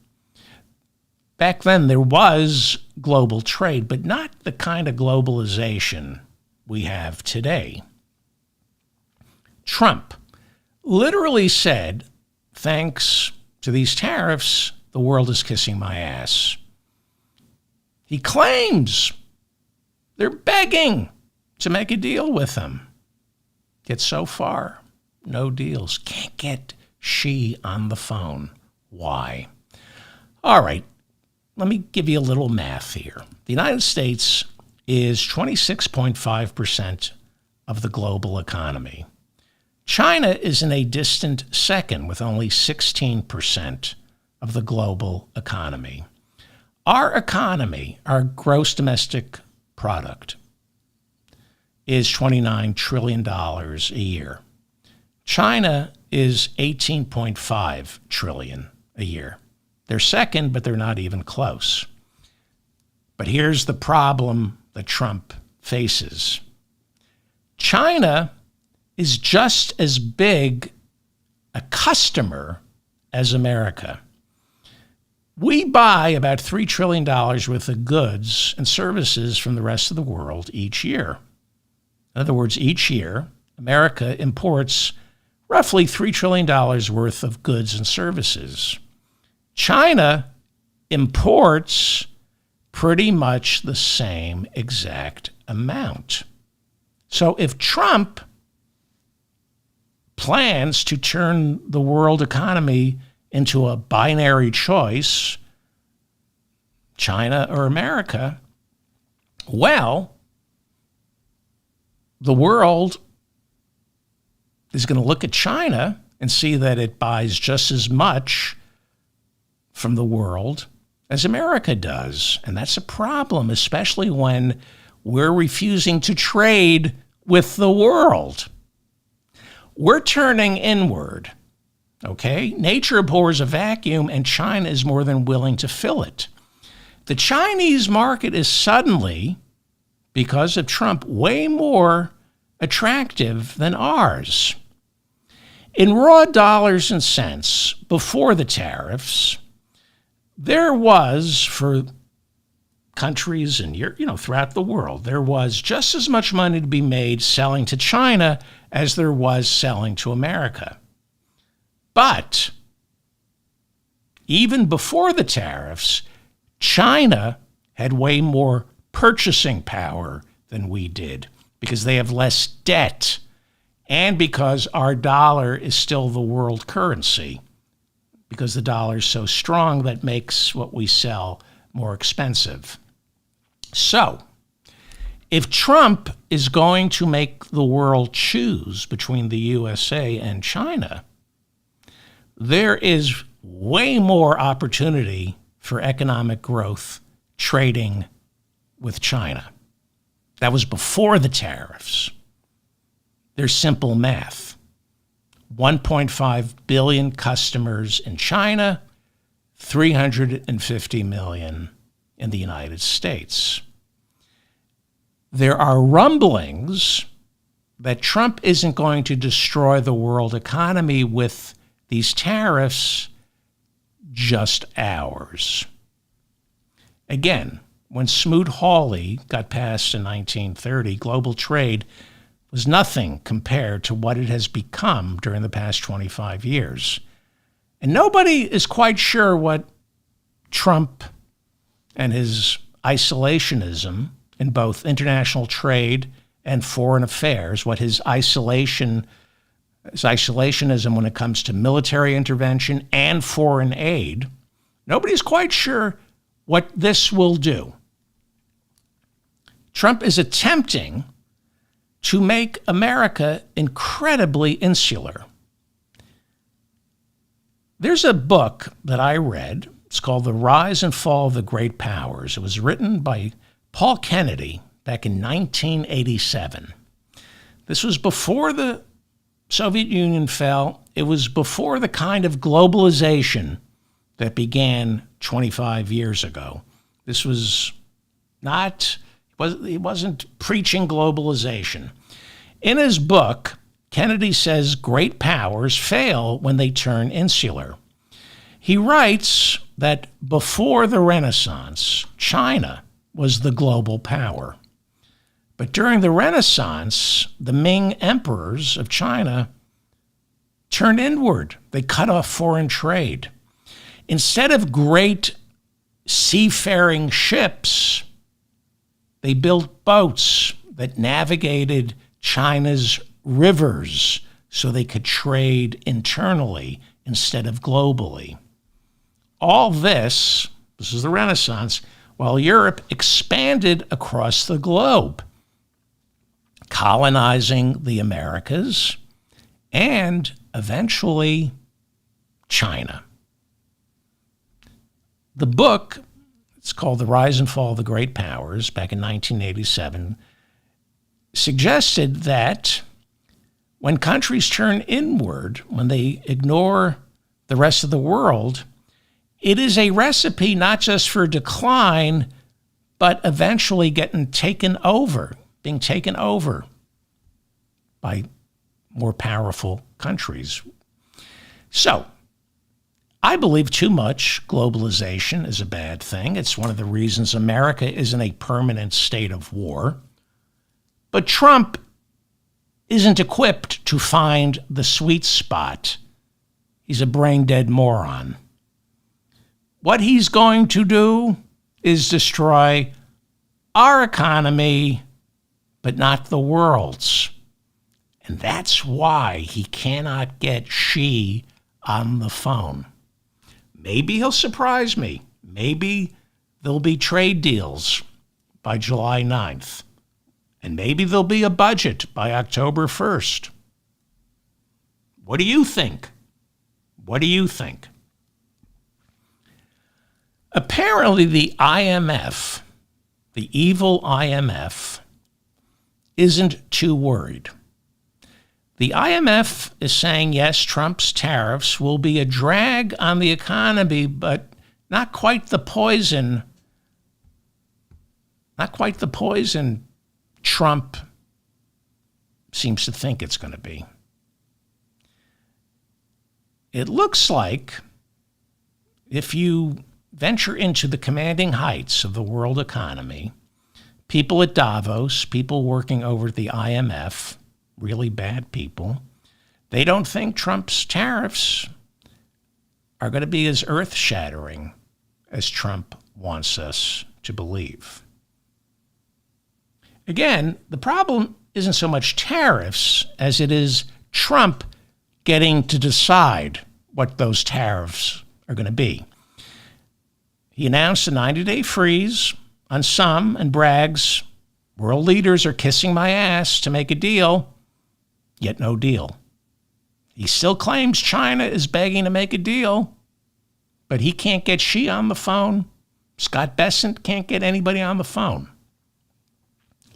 Back then, there was global trade, but not the kind of globalization we have today. Trump literally said, thanks to these tariffs, the world is kissing my ass. He claims they're begging to make a deal with him. Yet so far, no deals. Can't get Xi on the phone. Why? All right, let me give you a little math here. The United States is 26.5% of the global economy. China is in a distant second with only 16% of the global economy. Our economy, our gross domestic product, is $29 trillion a year. China is $18.5 trillion a year. They're second, but they're not even close. But here's the problem that Trump faces. China is just as big a customer as America. We buy about $3 trillion worth of goods and services from the rest of the world each year. In other words, each year, America imports roughly $3 trillion worth of goods and services. China imports pretty much the same exact amount. So if Trump plans to turn the world economy into a binary choice, China or America, well, the world is going to look at China and see that it buys just as much from the world as America does. And that's a problem, especially when we're refusing to trade with the world. We're turning inward, okay? Nature abhors a vacuum, and China is more than willing to fill it. The Chinese market is suddenly, because of Trump, way more attractive than ours. In raw dollars and cents, before the tariffs, there was, for countries and throughout the world, there was just as much money to be made selling to China as there was selling to America. But even before the tariffs, China had way more purchasing power than we did because they have less debt and because our dollar is still the world currency, because the dollar is so strong that makes what we sell more expensive. So, if Trump is going to make the world choose between the USA and China, there is way more opportunity for economic growth trading with China. That was before the tariffs. There's simple math. 1.5 billion customers in China, 350 million in the United States. There are rumblings that Trump isn't going to destroy the world economy with these tariffs, just ours. Again, when Smoot-Hawley got passed in 1930, global trade was nothing compared to what it has become during the past 25 years. And nobody is quite sure what Trump and his isolationism in both international trade and foreign affairs, what his isolationism when it comes to military intervention and foreign aid, nobody's quite sure what this will do. Trump is attempting to make America incredibly insular. There's a book that I read. It's called The Rise and Fall of the Great Powers. It was written by Paul Kennedy back in 1987. This was before the Soviet Union fell. It was before the kind of globalization that began 25 years ago. This was not, he wasn't preaching globalization. In his book, Kennedy says great powers fail when they turn insular. He writes that before the Renaissance, China was the global power. But during the Renaissance, the Ming emperors of China turned inward. They cut off foreign trade. Instead of great seafaring ships, they built boats that navigated China's rivers so they could trade internally instead of globally. All this is the Renaissance, while Europe expanded across the globe, colonizing the Americas and eventually China. The book, it's called The Rise and Fall of the Great Powers, back in 1987, suggested that when countries turn inward, when they ignore the rest of the world, it is a recipe not just for decline, but eventually being taken over by more powerful countries. So, I believe too much globalization is a bad thing. It's one of the reasons America is in a permanent state of war. But Trump isn't equipped to find the sweet spot. He's a brain-dead moron. What he's going to do is destroy our economy, but not the world's. And that's why he cannot get Xi on the phone. Maybe he'll surprise me. Maybe there'll be trade deals by July 9th. And maybe there'll be a budget by October 1st. What do you think? What do you think? Apparently the IMF, the evil IMF, isn't too worried. The IMF is saying, yes, Trump's tariffs will be a drag on the economy, but not quite the poison. Not quite the poison Trump seems to think it's going to be. It looks like if you venture into the commanding heights of the world economy, people at Davos, people working over at the IMF, really bad people, they don't think Trump's tariffs are going to be as earth-shattering as Trump wants us to believe. Again, the problem isn't so much tariffs as it is Trump getting to decide what those tariffs are going to be. He announced a 90-day freeze on some and brags, world leaders are kissing my ass to make a deal, yet no deal. He still claims China is begging to make a deal, but he can't get Xi on the phone. Scott Bessent can't get anybody on the phone.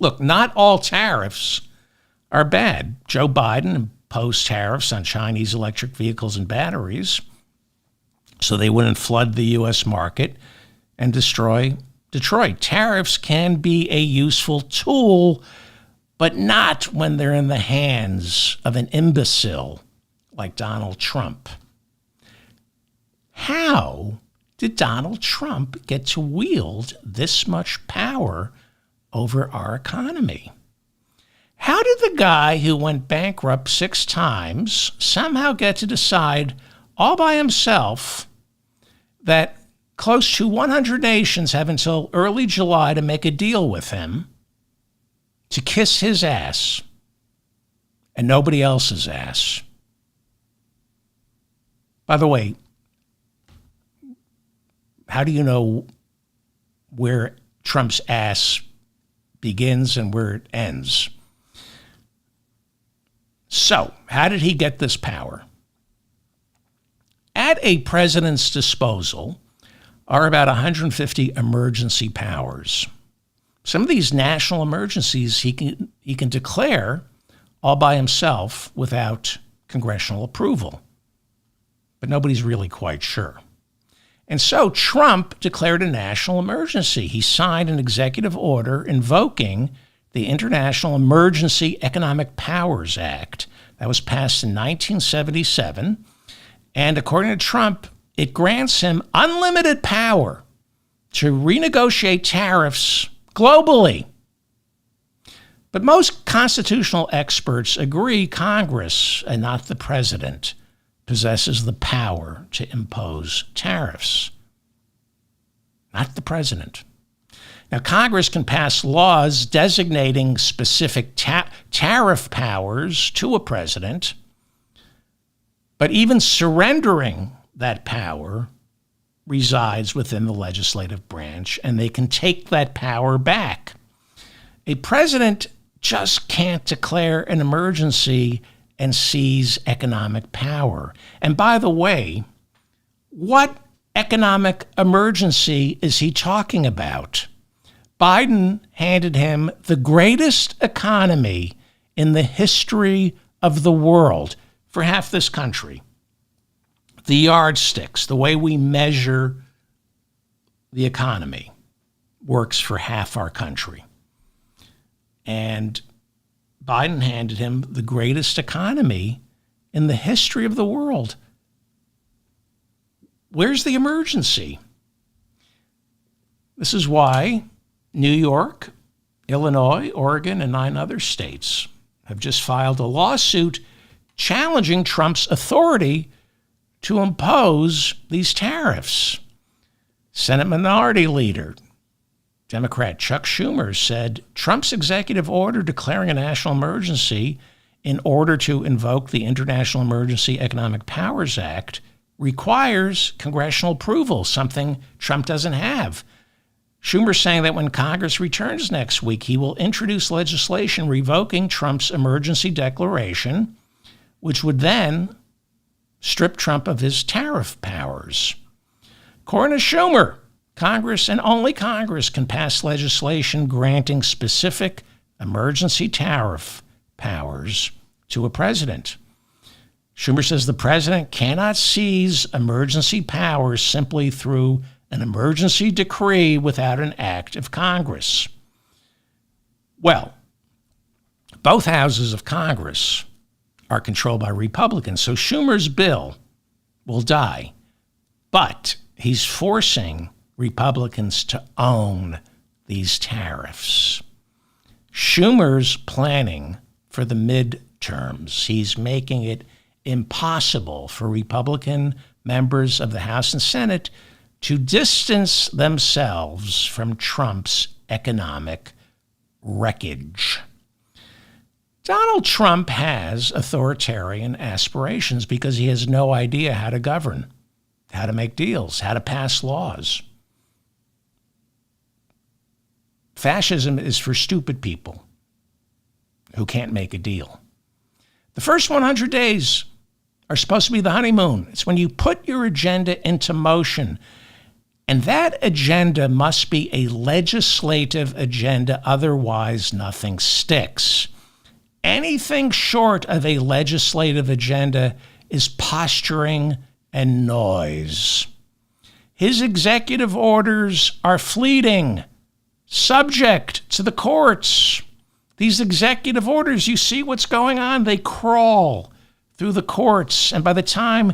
Look, not all tariffs are bad. Joe Biden imposed tariffs on Chinese electric vehicles and batteries so they wouldn't flood the U.S. market and destroy Detroit. Tariffs can be a useful tool, but not when they're in the hands of an imbecile like Donald Trump. How did Donald Trump get to wield this much power over our economy? How did the guy who went bankrupt 6 times somehow get to decide all by himself that close to 100 nations have until early July to make a deal with him, to kiss his ass, and nobody else's ass? By the way, how do you know where Trump's ass begins and where it ends? So, how did he get this power? At a president's disposal are about 150 emergency powers. Some of these national emergencies he can declare all by himself without congressional approval. But nobody's really quite sure. And so Trump declared a national emergency. He signed an executive order invoking the International Emergency Economic Powers Act that was passed in 1977. And according to Trump, it grants him unlimited power to renegotiate tariffs globally. But most constitutional experts agree Congress, and not the president, possesses the power to impose tariffs, not the president. Now, Congress can pass laws designating specific tariff powers to a president, but even surrendering that power resides within the legislative branch, and they can take that power back. A president just can't declare an emergency and seize economic power. And by the way, what economic emergency is he talking about? Biden handed him the greatest economy in the history of the world for half this country. The yardsticks, the way we measure the economy, works for half our country. And Biden handed him the greatest economy in the history of the world. Where's the emergency? This is why New York, Illinois, Oregon, and 9 other states have just filed a lawsuit challenging Trump's authority to impose these tariffs. Senate Minority Leader, Democrat Chuck Schumer, said Trump's executive order declaring a national emergency in order to invoke the International Emergency Economic Powers Act requires congressional approval, something Trump doesn't have. Schumer's saying that when Congress returns next week, he will introduce legislation revoking Trump's emergency declaration, which would then strip Trump of his tariff powers. According to Schumer, Congress and only Congress can pass legislation granting specific emergency tariff powers to a president. Schumer says the president cannot seize emergency powers simply through an emergency decree without an act of Congress. Well, both houses of Congress are controlled by Republicans, so Schumer's bill will die. But he's forcing Republicans to own these tariffs. Schumer's planning for the midterms. He's making it impossible for Republican members of the House and Senate to distance themselves from Trump's economic wreckage. Donald Trump has authoritarian aspirations because he has no idea how to govern, how to make deals, how to pass laws. Fascism is for stupid people who can't make a deal. The first 100 days are supposed to be the honeymoon. It's when you put your agenda into motion. And that agenda must be a legislative agenda, otherwise nothing sticks. Anything short of a legislative agenda is posturing and noise. His executive orders are fleeting, subject to the courts. These executive orders, you see what's going on? They crawl through the courts, and by the time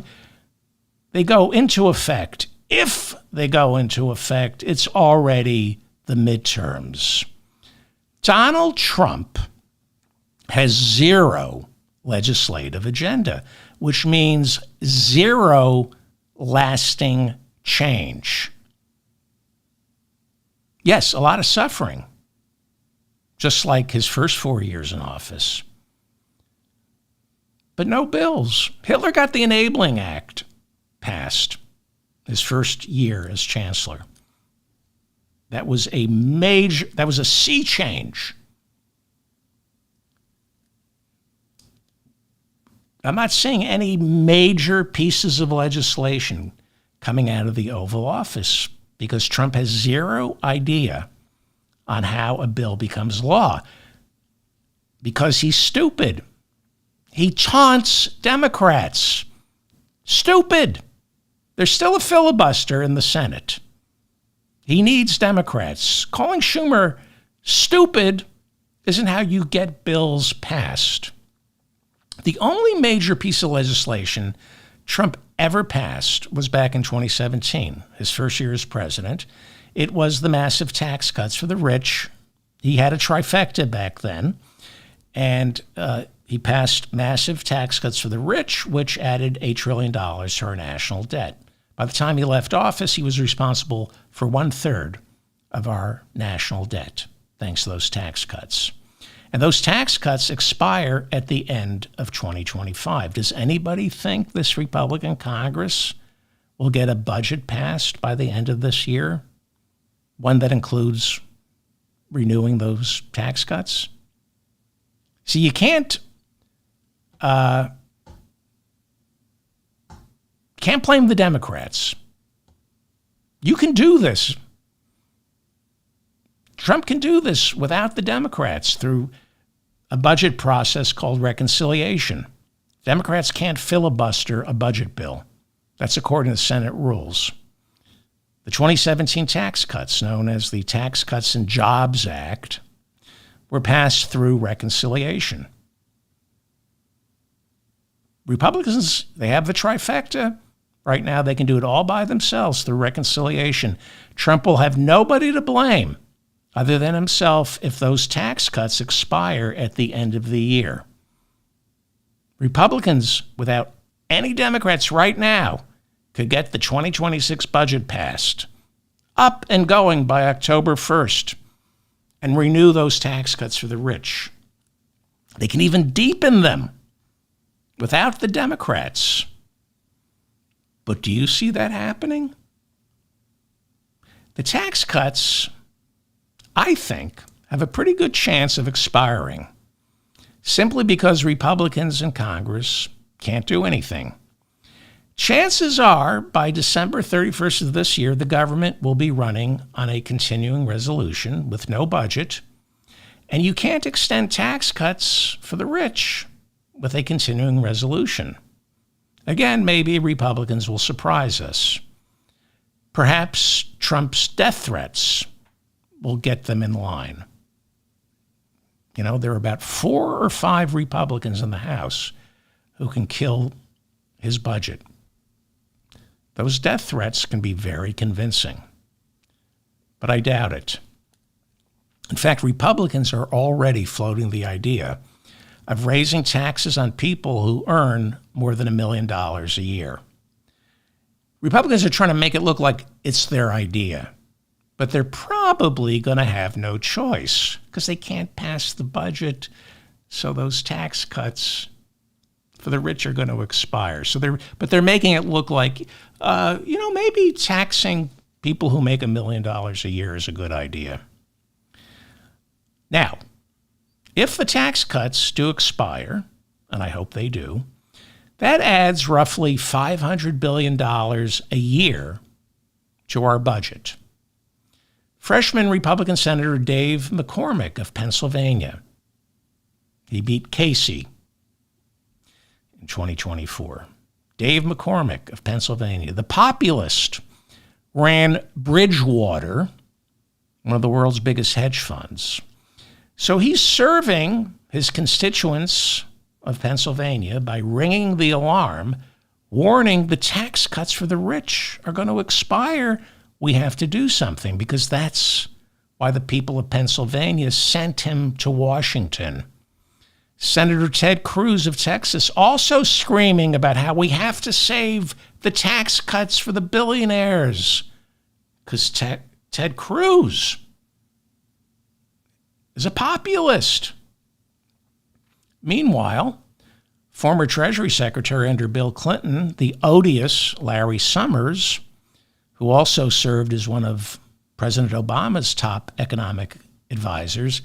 they go into effect, if they go into effect, it's already the midterms. Donald Trump has zero legislative agenda, which means zero lasting change. Yes, a lot of suffering, just like his first 4 years in office. But no bills. Hitler got the Enabling Act passed his first year as chancellor. That was a sea change. I'm not seeing any major pieces of legislation coming out of the Oval Office because Trump has zero idea on how a bill becomes law because he's stupid. He taunts Democrats. Stupid. There's still a filibuster in the Senate. He needs Democrats. Calling Schumer stupid isn't how you get bills passed. The only major piece of legislation Trump ever passed was back in 2017, his first year as president. It was the massive tax cuts for the rich. He had a trifecta back then, and he passed massive tax cuts for the rich, which added $8 trillion to our national debt. By the time he left office, he was responsible for 1/3 of our national debt, thanks to those tax cuts. And those tax cuts expire at the end of 2025. Does anybody think this Republican Congress will get a budget passed by the end of this year? One that includes renewing those tax cuts? See, you can't blame the Democrats. You can do this. Trump can do this without the Democrats through a budget process called reconciliation. Democrats can't filibuster a budget bill. That's according to Senate rules. The 2017 tax cuts, known as the Tax Cuts and Jobs Act, were passed through reconciliation. Republicans, they have the trifecta. Right now, they can do it all by themselves through reconciliation. Trump will have nobody to blame other than himself if those tax cuts expire at the end of the year. Republicans, without any Democrats right now, could get the 2026 budget passed, up and going by October 1st, and renew those tax cuts for the rich. They can even deepen them without the Democrats. But do you see that happening? The tax cuts, I think, have a pretty good chance of expiring simply because Republicans in Congress can't do anything. Chances are, by December 31st of this year, the government will be running on a continuing resolution with no budget, and you can't extend tax cuts for the rich with a continuing resolution. Again, maybe Republicans will surprise us. Perhaps Trump's death threats will get them in line. You know, there are about 4 or 5 Republicans in the House who can kill his budget. Those death threats can be very convincing, but I doubt it. In fact, Republicans are already floating the idea of raising taxes on people who earn more than $1 million a year. Republicans are trying to make it look like it's their idea, but they're probably going to have no choice because they can't pass the budget, so those tax cuts for the rich are going to expire. But they're making it look like, maybe taxing people who make $1 million a year is a good idea. Now, if the tax cuts do expire, and I hope they do, that adds roughly $500 billion a year to our budget. Freshman Republican Senator Dave McCormick of Pennsylvania, he beat Casey in 2024. Dave McCormick of Pennsylvania, the populist, ran Bridgewater, one of the world's biggest hedge funds. So he's serving his constituents of Pennsylvania by ringing the alarm warning the tax cuts for the rich are going to expire. We have to do something, because that's why the people of Pennsylvania sent him to Washington. Senator Ted Cruz of Texas also screaming about how we have to save the tax cuts for the billionaires, because Ted Cruz is a populist. Meanwhile, former Treasury Secretary under Bill Clinton, the odious Larry Summers, who also served as one of President Obama's top economic advisors,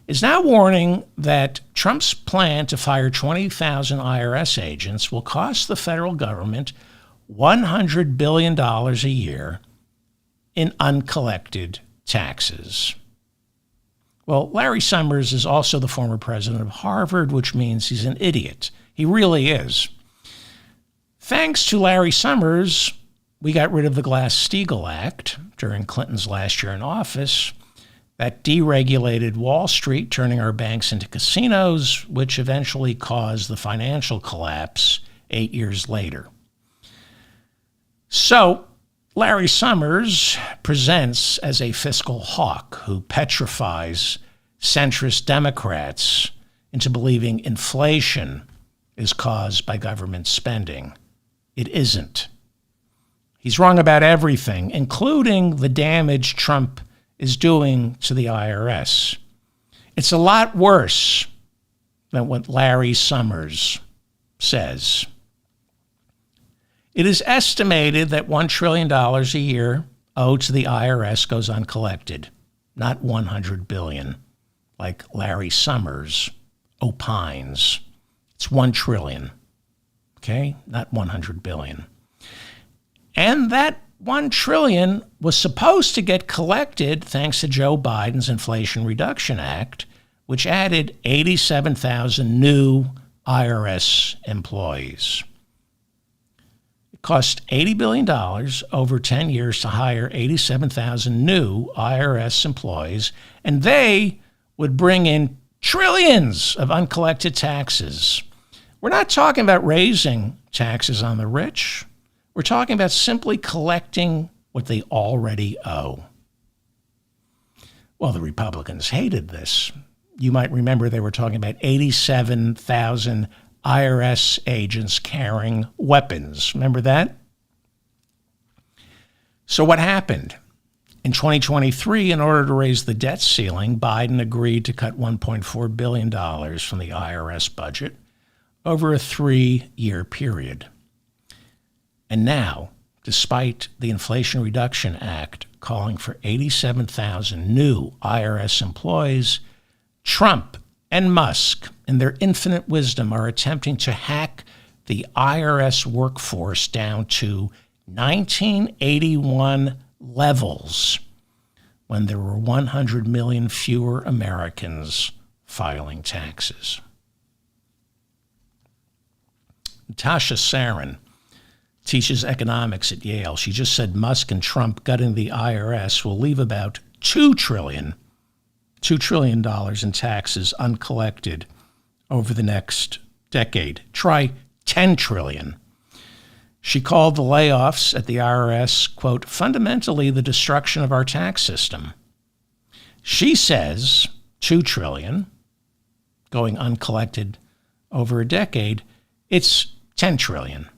is now warning that Trump's plan to fire 20,000 IRS agents will cost the federal government $100 billion a year in uncollected taxes. Well, Larry Summers is also the former president of Harvard, which means he's an idiot. He really is. Thanks to Larry Summers, we got rid of the Glass-Steagall Act during Clinton's last year in office that deregulated Wall Street, turning our banks into casinos, which eventually caused the financial collapse 8 years later. So, Larry Summers presents as a fiscal hawk who petrifies centrist Democrats into believing inflation is caused by government spending. It isn't. He's wrong about everything, including the damage Trump is doing to the IRS. It's a lot worse than what Larry Summers says. It is estimated that $1 trillion a year owed to the IRS goes uncollected, not $100 billion, like Larry Summers opines. It's $1 trillion, okay? Not $100 billion. And that $1 trillion was supposed to get collected thanks to Joe Biden's Inflation Reduction Act, which added 87,000 new IRS employees. It cost $80 billion over 10 years to hire 87,000 new IRS employees, and they would bring in trillions of uncollected taxes. We're not talking about raising taxes on the rich. We're talking about simply collecting what they already owe. Well, the Republicans hated this. You might remember they were talking about 87,000 IRS agents carrying weapons. Remember that? So what happened? In 2023, in order to raise the debt ceiling, Biden agreed to cut $1.4 billion from the IRS budget over a 3-year period. And now, despite the Inflation Reduction Act calling for 87,000 new IRS employees, Trump and Musk, in their infinite wisdom, are attempting to hack the IRS workforce down to 1981 levels, when there were 100 million fewer Americans filing taxes. Natasha Sarin teaches economics at Yale. She just said Musk and Trump gutting the IRS will leave about $2 trillion in taxes uncollected over the next decade. Try $10 trillion. She called the layoffs at the IRS, quote, fundamentally the destruction of our tax system. She says $2 trillion going uncollected over a decade. It's $10 trillion.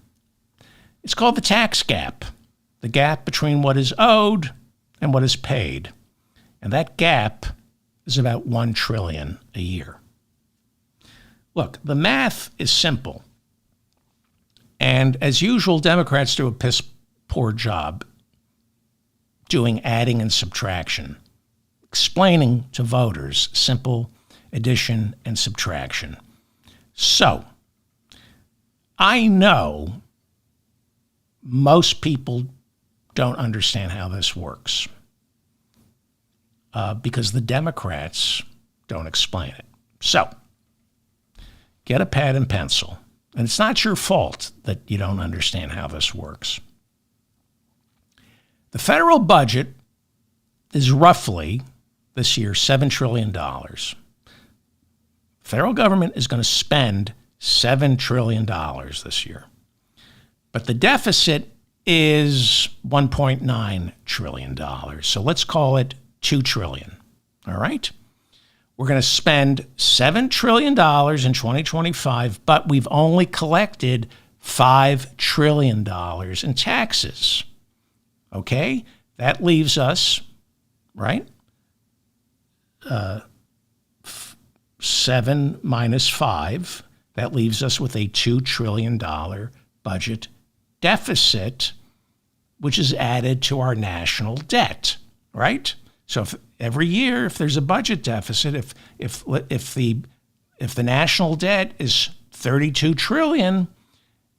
It's called the tax gap, the gap between what is owed and what is paid. And that gap is about $1 trillion a year. Look, the math is simple. And as usual, Democrats do a piss poor job doing adding and subtraction, explaining to voters simple addition and subtraction. So, I know most people don't understand how this works because the Democrats don't explain it. So, get a pad and pencil. And it's not your fault that you don't understand how this works. The federal budget is roughly, this year, $7 trillion. The federal government is going to spend $7 trillion this year. But the deficit is $1.9 trillion. So let's call it $2 trillion. All right? We're going to spend $7 trillion in 2025, but we've only collected $5 trillion in taxes. Okay? That leaves us, right? 7 minus 5. That leaves us with a $2 trillion budget deficit, which is added to our national debt, right? So if every year, if there's a budget deficit, if the national debt is $32 trillion,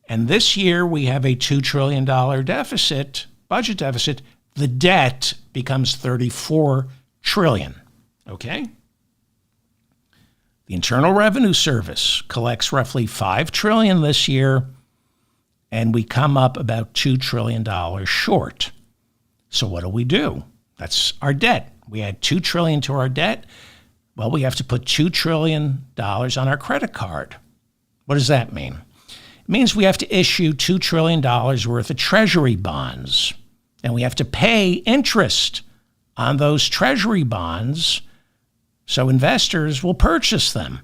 and this year we have a $2 trillion deficit, budget deficit, the debt becomes $34 trillion. Okay? The Internal Revenue Service collects roughly $5 trillion this year, and we come up about $2 trillion short. So what do? That's our debt. We add $2 trillion to our debt. Well, we have to put $2 trillion on our credit card. What does that mean? It means we have to issue $2 trillion worth of treasury bonds, and we have to pay interest on those treasury bonds so investors will purchase them.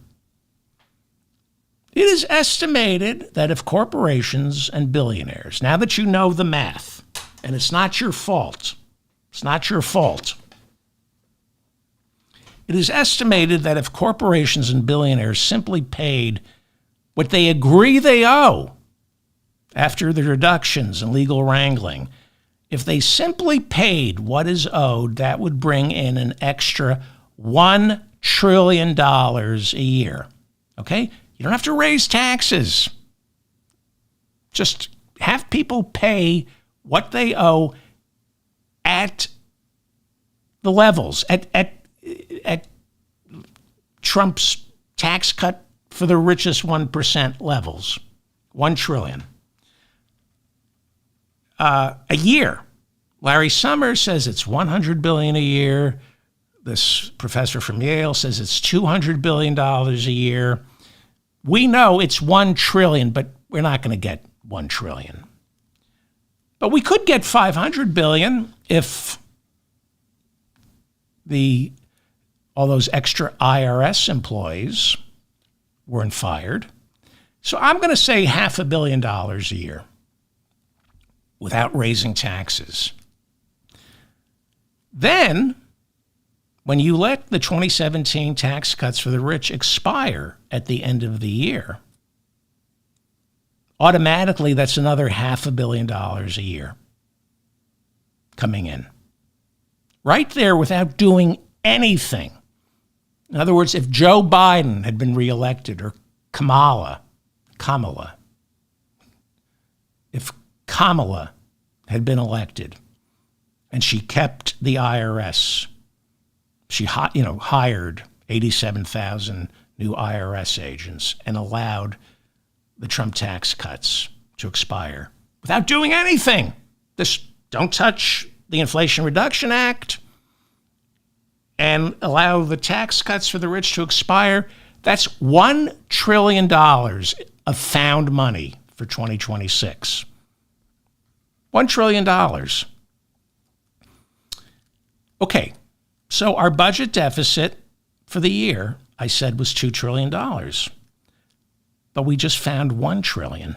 It is estimated that if corporations and billionaires, now that you know the math, and it's not your fault, it is estimated that if corporations and billionaires simply paid what they agree they owe after the reductions and legal wrangling, if they simply paid what is owed, that would bring in an extra $1 trillion a year. Okay? You don't have to raise taxes. Just have people pay what they owe at the levels, at Trump's tax cut for the richest 1% levels, $1 trillion. A year. Larry Summers says it's $100 billion a year. This professor from Yale says it's $200 billion a year. We know it's $1 trillion, but we're not going to get $1 trillion. But we could get $500 billion if all those extra IRS employees weren't fired. So I'm going to say $500 million a year without raising taxes. Then, when you let the 2017 tax cuts for the rich expire at the end of the year, automatically that's another $500 million a year coming in. Right there without doing anything. In other words, if Joe Biden had been reelected, or Kamala, if Kamala had been elected and she kept the IRS, she hired 87,000 new IRS agents and allowed the Trump tax cuts to expire without doing anything. Just don't touch the Inflation Reduction Act and allow the tax cuts for the rich to expire. That's $1 trillion of found money for 2026. $1 trillion. Okay, so our budget deficit for the year, I said, was $2 trillion. But we just found $1 trillion.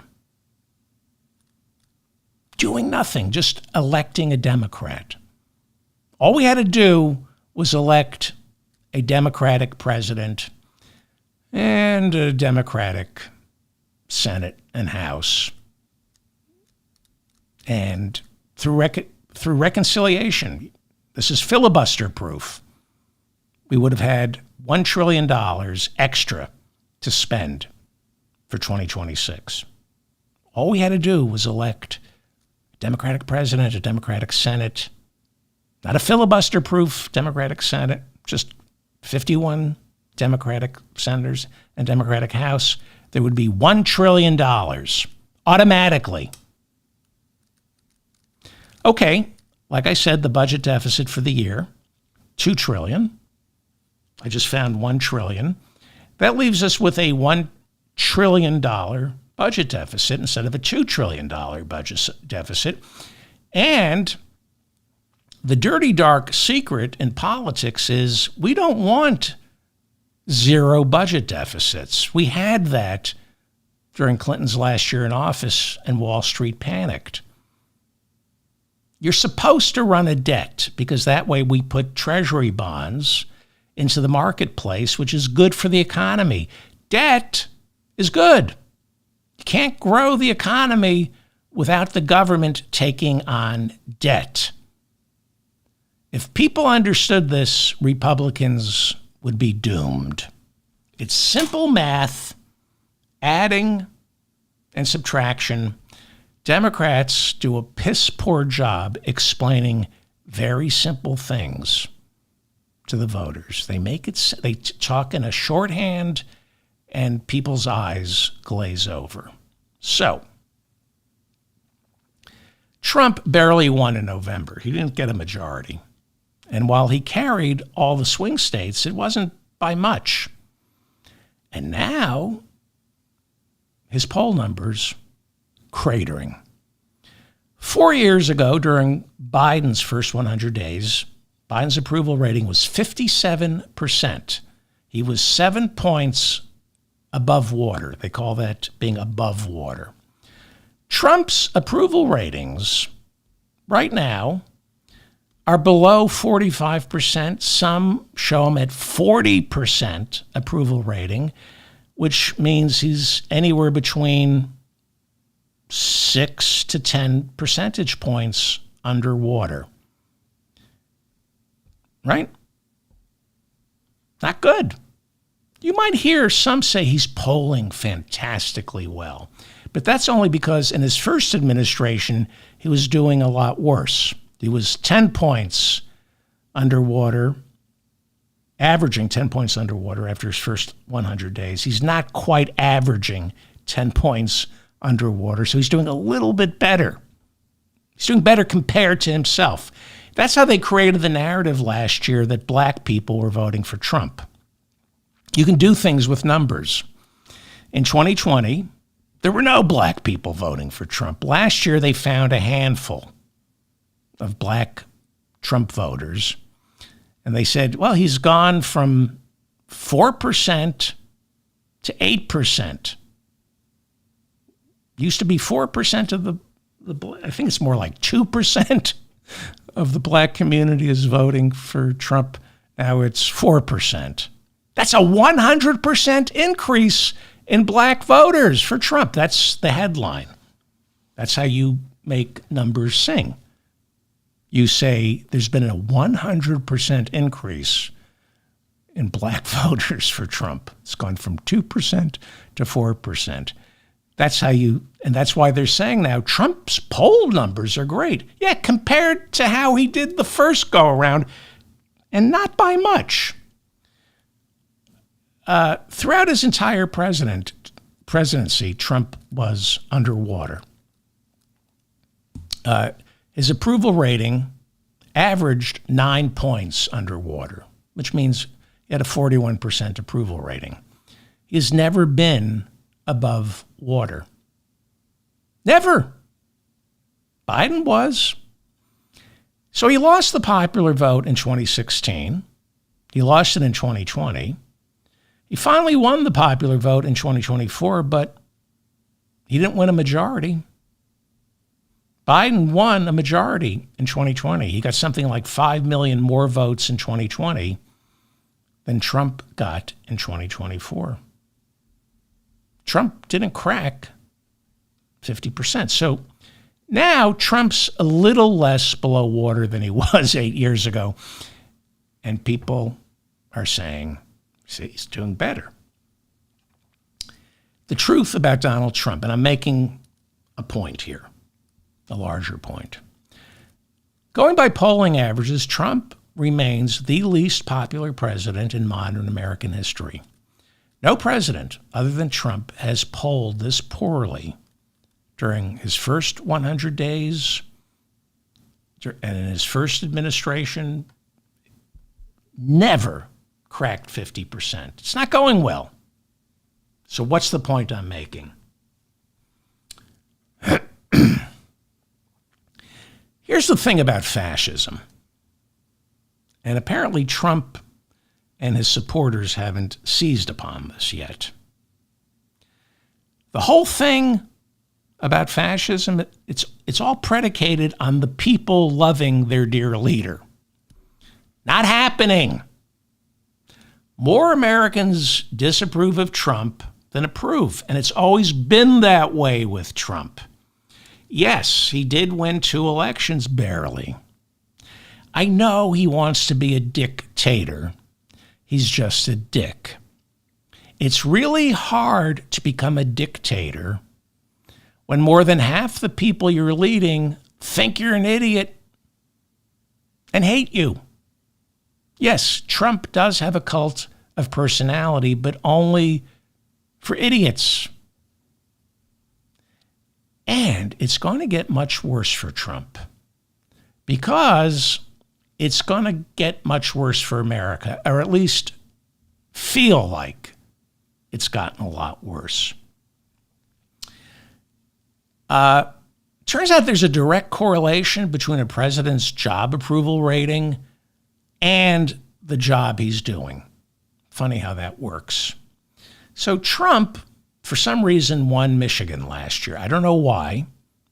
Doing nothing, just electing a Democrat. All we had to do was elect a Democratic president and a Democratic Senate and House. And through reconciliation, this is filibuster proof, we would have had $1 trillion extra to spend for 2026. All we had to do was elect a Democratic president, a Democratic Senate, not a filibuster-proof Democratic Senate, just 51 Democratic senators and Democratic House. There would be $1 trillion automatically. Okay, like I said, the budget deficit for the year, $2 trillion. I just found $1 trillion. That leaves us with a $1 trillion budget deficit instead of a $2 trillion budget deficit. And the dirty, dark secret in politics is we don't want zero budget deficits. We had that during Clinton's last year in office, and Wall Street panicked. You're supposed to run a debt because that way we put treasury bonds into the marketplace, which is good for the economy. Debt is good. You can't grow the economy without the government taking on debt. If people understood this, Republicans would be doomed. It's simple math, adding and subtraction. Democrats do a piss-poor job explaining very simple things to the voters. They talk in a shorthand, and people's eyes glaze over. So, Trump barely won in November. He didn't get a majority. And while he carried all the swing states, it wasn't by much. And now, his poll numbers cratering. 4 years ago, during Biden's first 100 days, Biden's approval rating was 57%. He was 7 points above water. They call that being above water. Trump's approval ratings right now are below 45%. Some show him at 40% approval rating, which means he's anywhere between 6 to 10 percentage points underwater. Right? Not good. You might hear some say he's polling fantastically well, but that's only because in his first administration, he was doing a lot worse. He was 10 points underwater, averaging 10 points underwater after his first 100 days. He's not quite averaging 10 points underwater, so he's doing a little bit better. He's doing better compared to himself. That's how they created the narrative last year that black people were voting for Trump. You can do things with numbers. In 2020, there were no black people voting for Trump. Last year, they found a handful of black Trump voters, and they said, well, he's gone from 4% to 8%. Used to be 4% of the I think it's more like 2% of the black community is voting for Trump. Now it's 4%. That's a 100% increase in black voters for Trump. That's the headline. That's how you make numbers sing. You say there's been a 100% increase in black voters for Trump. It's gone from 2% to 4%. That's how and that's why they're saying now Trump's poll numbers are great. Yeah, compared to how he did the first go around, and not by much. Throughout his entire presidency, Trump was underwater. His approval rating averaged 9 points underwater, which means he had a 41% approval rating. He's never been above water. Never. Biden was. So he lost the popular vote in 2016. He lost it in 2020. He finally won the popular vote in 2024, but he didn't win a majority. Biden won a majority in 2020. He got something like 5 million more votes in 2020 than Trump got in 2024. Trump didn't crack 50%. So now Trump's a little less below water than he was 8 years ago. And people are saying, see, he's doing better. The truth about Donald Trump, and I'm making a point here, a larger point. Going by polling averages, Trump remains the least popular president in modern American history. No president other than Trump has polled this poorly during his first 100 days and in his first administration. Never cracked 50%. It's not going well. So what's the point I'm making? Here's the thing about fascism, and apparently Trump and his supporters haven't seized upon this yet. The whole thing about fascism, it's all predicated on the people loving their dear leader. Not happening. More Americans disapprove of Trump than approve, and it's always been that way with Trump. Yes, he did win 2 elections barely. I know he wants to be a dictator. He's just a dick. It's really hard to become a dictator when more than half the people you're leading think you're an idiot and hate you. Yes, Trump does have a cult of personality, but only for idiots. And it's going to get much worse for Trump because it's going to get much worse for America, or at least feel like it's gotten a lot worse. Turns out there's a direct correlation between a president's job approval rating and the job he's doing. Funny how that works. So Trump, for some reason, won Michigan last year. I don't know why,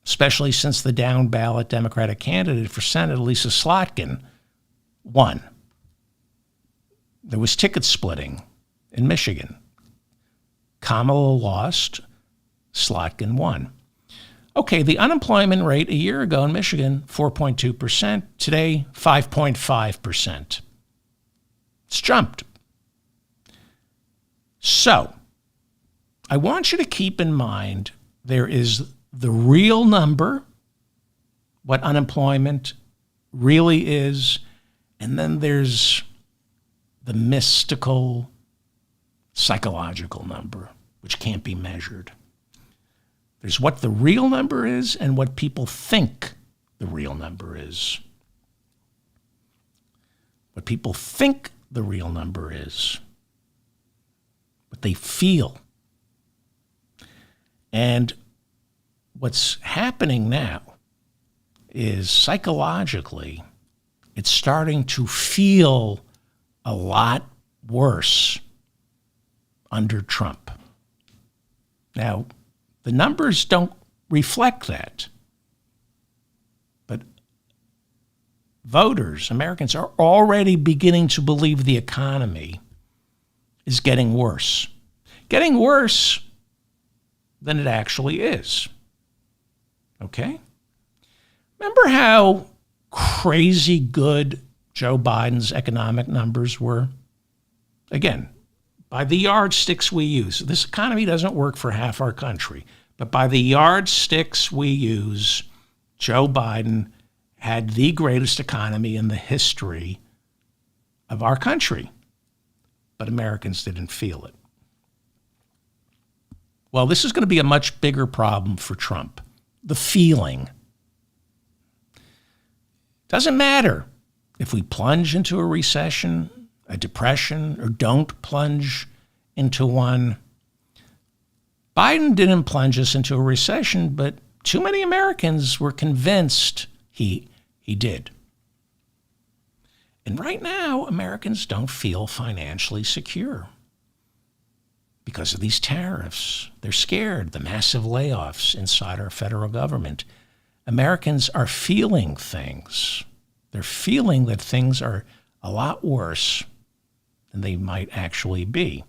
especially since the down ballot Democratic candidate for Senate, Lisa Slotkin, won. There was ticket splitting in Michigan. Kamala lost, Slotkin won. Okay, the unemployment rate a year ago in Michigan, 4.2%. Today, 5.5%. It's jumped. So, I want you to keep in mind there is the real number, what unemployment really is, and then there's the mystical, psychological number, which can't be measured. There's what the real number is and what people think the real number is. What people think the real number is. What they feel. And what's happening now is psychologically, it's starting to feel a lot worse under Trump. Now, the numbers don't reflect that. But voters, Americans, are already beginning to believe the economy is getting worse. Getting worse than it actually is. Okay? Remember how crazy good Joe Biden's economic numbers were? Again, by the yardsticks we use. This economy doesn't work for half our country, but by the yardsticks we use, Joe Biden had the greatest economy in the history of our country, but Americans didn't feel it. Well, this is going to be a much bigger problem for Trump. The feeling. Doesn't matter if we plunge into a recession, a depression, or don't plunge into one. Biden didn't plunge us into a recession, but too many Americans were convinced he did. And right now, Americans don't feel financially secure because of these tariffs. They're scared, the massive layoffs inside our federal government. Americans are feeling things. They're feeling that things are a lot worse than they might actually be.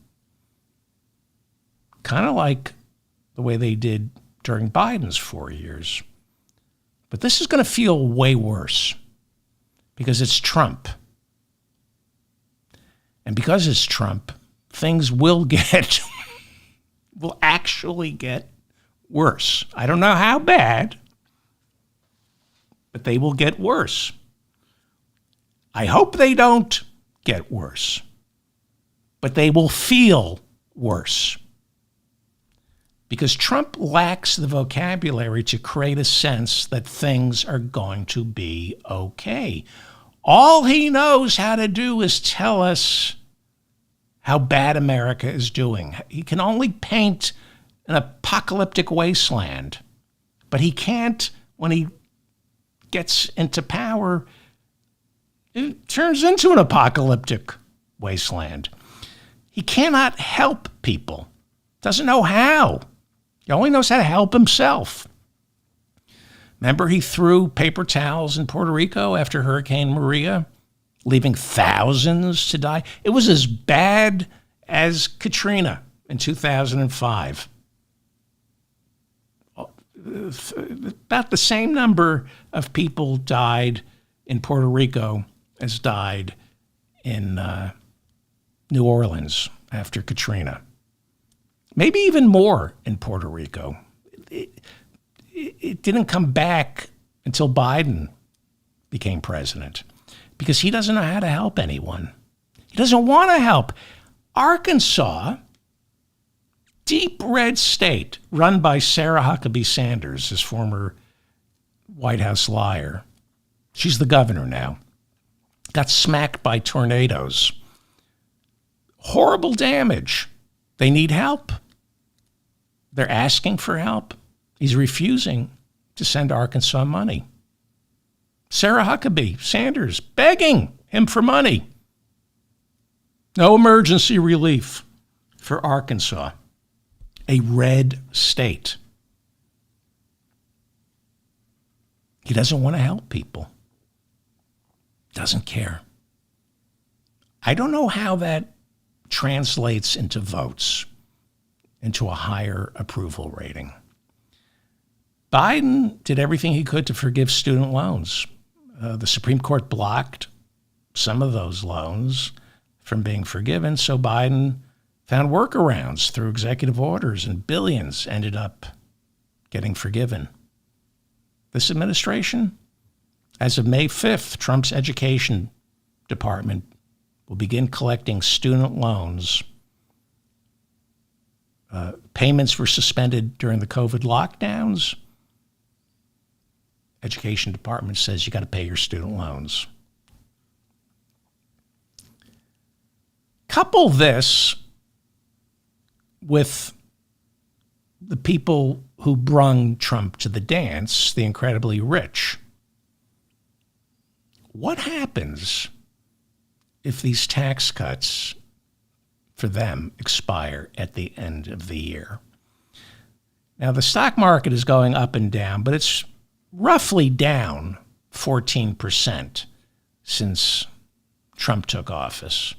Kind of like the way they did during Biden's 4 years. But this is going to feel way worse because it's Trump. And because it's Trump, things will actually get worse. I don't know how bad, but they will get worse. I hope they don't get worse, but they will feel worse. Because Trump lacks the vocabulary to create a sense that things are going to be okay. All he knows how to do is tell us how bad America is doing. He can only paint an apocalyptic wasteland, but he can't, when he gets into power, it turns into an apocalyptic wasteland. He cannot help people. Doesn't know how. He only knows how to help himself. Remember, he threw paper towels in Puerto Rico after Hurricane Maria, leaving thousands to die. It was as bad as Katrina in 2005. About the same number of people died in Puerto Rico as died in New Orleans after Katrina. Maybe even more in Puerto Rico. It didn't come back until Biden became president because he doesn't know how to help anyone. He doesn't want to help. Arkansas, deep red state run by Sarah Huckabee Sanders, his former White House liar. She's the governor now. Got smacked by tornadoes. Horrible damage. They need help. They're asking for help. He's refusing to send Arkansas money. Sarah Huckabee Sanders begging him for money. No emergency relief for Arkansas, a red state. He doesn't want to help people. Doesn't care. I don't know how that translates into votes, into a higher approval rating. Biden did everything he could to forgive student loans. The Supreme Court blocked some of those loans from being forgiven, so Biden found workarounds through executive orders, and billions ended up getting forgiven. This administration, as of May 5th, Trump's education department will begin collecting student loans. Payments were suspended during the COVID lockdowns. Education department says you got to pay your student loans. Couple this with the people who brung Trump to the dance, the incredibly rich. What happens if these tax cuts for them expire at the end of the year? Now, the stock market is going up and down, but it's roughly down 14% since Trump took office.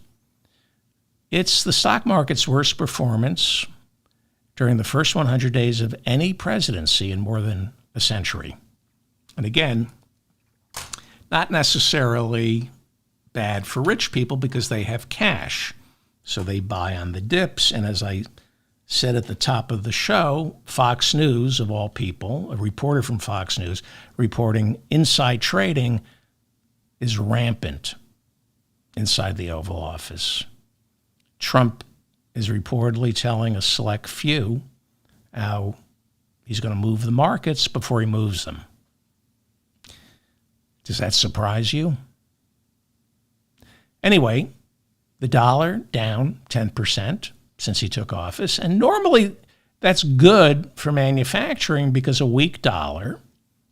It's the stock market's worst performance during the first 100 days of any presidency in more than a century. And again, not necessarily bad for rich people because they have cash, so they buy on the dips. And as I said at the top of the show, Fox News, of all people, a reporter from Fox News, reporting inside trading is rampant inside the Oval Office. Trump is reportedly telling a select few how he's going to move the markets before he moves them. Does that surprise you? Anyway, the dollar down 10% since he took office. And normally that's good for manufacturing because a weak dollar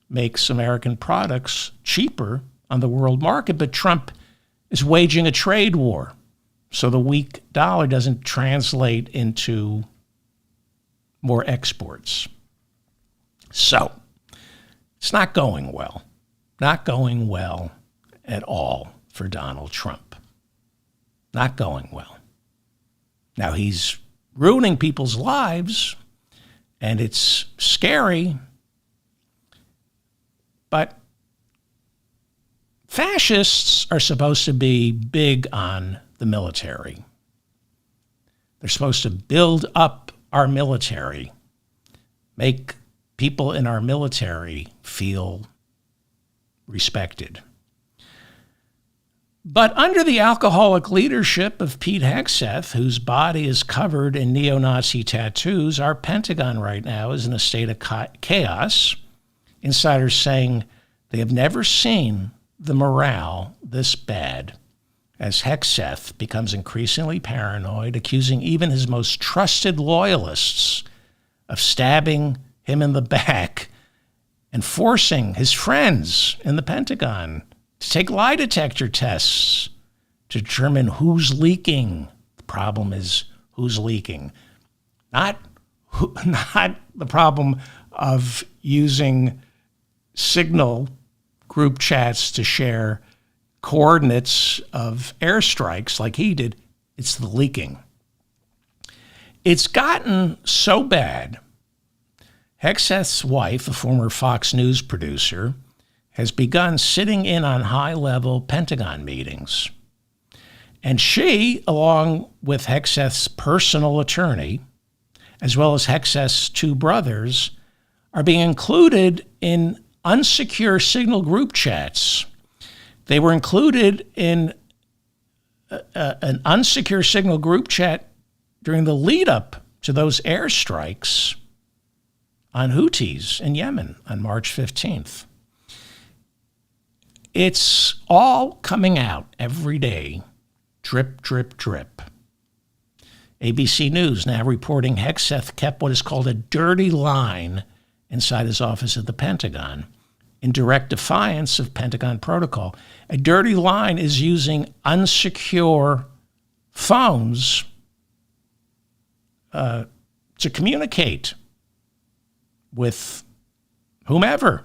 makes American products cheaper on the world market. But Trump is waging a trade war. So the weak dollar doesn't translate into more exports. So it's not going well. Not going well at all for Donald Trump. Not going well. Now, he's ruining people's lives, and it's scary, but fascists are supposed to be big on the military. They're supposed to build up our military, make people in our military feel respected. But under the alcoholic leadership of Pete Hegseth, whose body is covered in neo-Nazi tattoos, our Pentagon right now is in a state of chaos. Insiders saying they have never seen the morale this bad as Hegseth becomes increasingly paranoid, accusing even his most trusted loyalists of stabbing him in the back and forcing his friends in the Pentagon to take lie detector tests to determine who's leaking. The problem is who's leaking, not the problem of using signal group chats to share coordinates of airstrikes like he did. It's the leaking. It's gotten so bad. Hegseth's wife, a former Fox News producer, has begun sitting in on high-level Pentagon meetings. And she, along with Hegseth's personal attorney, as well as Hegseth's two brothers, are being included in unsecure signal group chats. They were included in an unsecure signal group chat during the lead-up to those airstrikes on Houthis in Yemen on March 15th. It's all coming out every day, drip, drip, drip. ABC News now reporting Hegseth kept what is called a dirty line inside his office at the Pentagon in direct defiance of Pentagon protocol. A dirty line is using unsecure phones to communicate with whomever.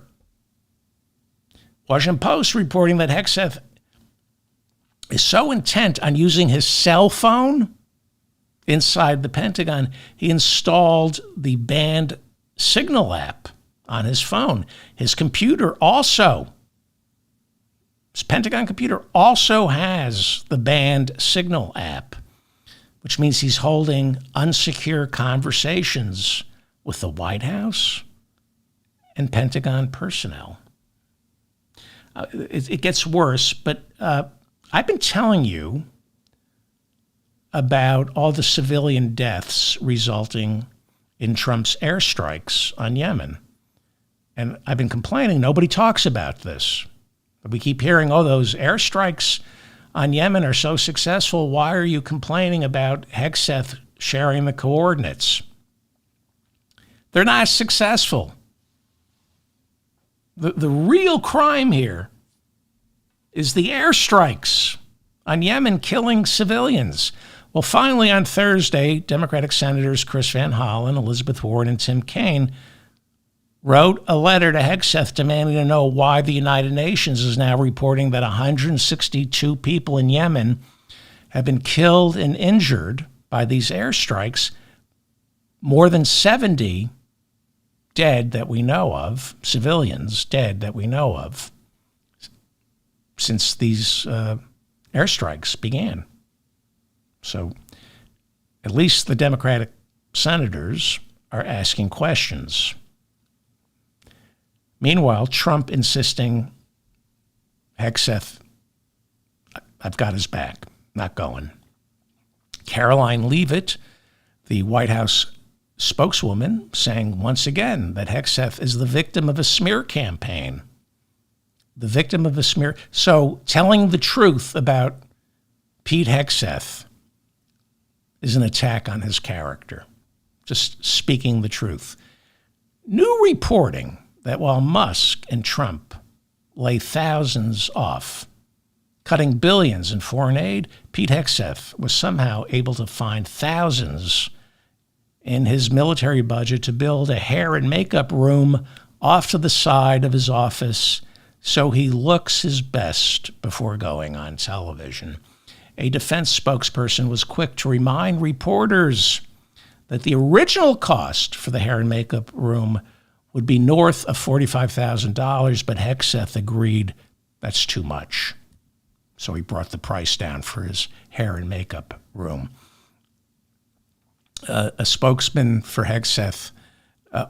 Washington Post reporting that Hegseth is so intent on using his cell phone inside the Pentagon, he installed the banned Signal app on his phone. His computer also, his Pentagon computer also has the banned Signal app, which means he's holding unsecure conversations with the White House and Pentagon personnel. It gets worse, but I've been telling you about all the civilian deaths resulting in Trump's airstrikes on Yemen. And I've been complaining, nobody talks about this. But we keep hearing, those airstrikes on Yemen are so successful. Why are you complaining about Hegseth sharing the coordinates? They're not successful. The real crime here is the airstrikes on Yemen killing civilians. Well, finally on Thursday, Democratic Senators Chris Van Hollen, Elizabeth Warren, and Tim Kaine wrote a letter to Hegseth demanding to know why the United Nations is now reporting that 162 people in Yemen have been killed and injured by these airstrikes, more than 70 dead that we know of, civilians dead that we know of, since these airstrikes began. So at least the Democratic senators are asking questions. Meanwhile, Trump insisting, Hegseth, I've got his back, not going. Caroline Leavitt, the White House spokeswoman, saying once again that Hegseth is the victim of a smear campaign. The victim of a smear. So telling the truth about Pete Hegseth is an attack on his character. Just speaking the truth. New reporting that while Musk and Trump lay thousands off, cutting billions in foreign aid, Pete Hegseth was somehow able to find thousands in his military budget to build a hair and makeup room off to the side of his office so he looks his best before going on television. A defense spokesperson was quick to remind reporters that the original cost for the hair and makeup room would be north of $45,000, but Hegseth agreed that's too much. So he brought the price down for his hair and makeup room. A spokesman for Hegseth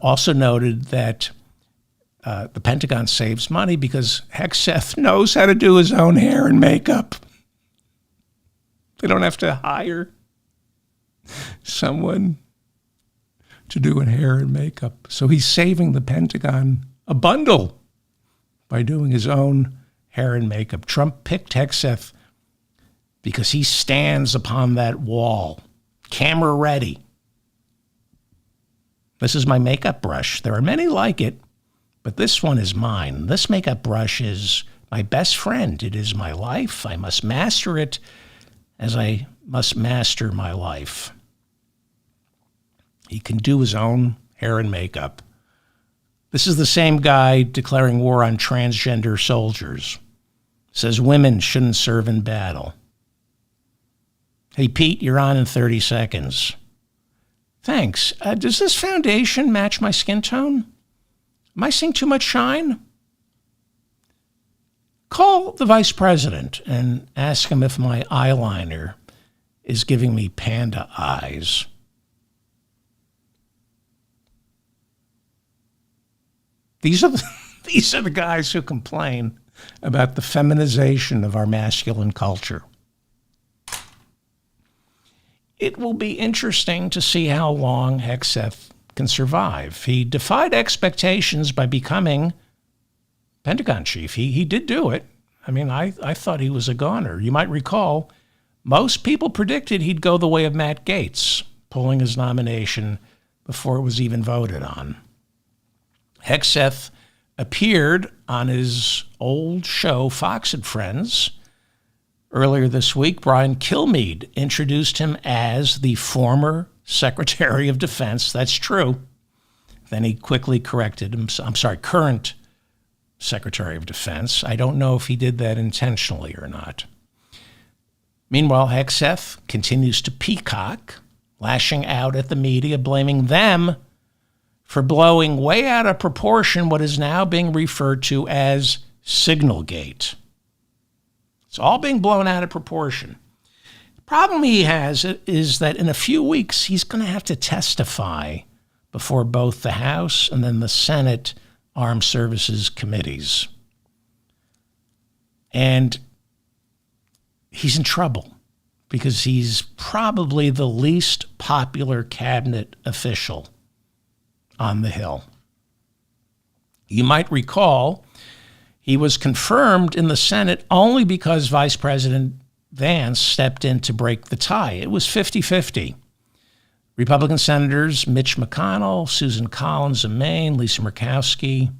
also noted that the Pentagon saves money because Hegseth knows how to do his own hair and makeup. They don't have to hire someone to do hair and makeup. So he's saving the Pentagon a bundle by doing his own hair and makeup. Trump picked Hegseth because he stands upon that wall, camera ready. This is my makeup brush. There are many like it, but this one is mine. This makeup brush is my best friend. It is my life. I must master it as I must master my life. He can do his own hair and makeup. This is the same guy declaring war on transgender soldiers. Says women shouldn't serve in battle. Hey, Pete, you're on in 30 seconds. Thanks. Does this foundation match my skin tone? Am I seeing too much shine? Call the vice president and ask him if my eyeliner is giving me panda eyes. These are the guys who complain about the feminization of our masculine culture. It will be interesting to see how long Hegseth can survive. He defied expectations by becoming Pentagon chief. He did do it. I mean, I thought he was a goner. You might recall, most people predicted he'd go the way of Matt Gaetz, pulling his nomination before it was even voted on. Hegseth appeared on his old show, Fox and Friends. Earlier this week, Brian Kilmeade introduced him as the former Secretary of Defense. That's true. Then he quickly corrected him. Current Secretary of Defense. I don't know if he did that intentionally or not. Meanwhile, Hegseth continues to peacock, lashing out at the media, blaming them for blowing way out of proportion what is now being referred to as Signalgate. It's all being blown out of proportion. The problem he has is that in a few weeks, he's going to have to testify before both the House and then the Senate Armed Services Committees. And he's in trouble because he's probably the least popular cabinet official on the Hill. You might recall he was confirmed in the Senate only because Vice President Vance stepped in to break the tie. It was 50-50. Republican Senators Mitch McConnell, Susan Collins of Maine, Lisa Murkowski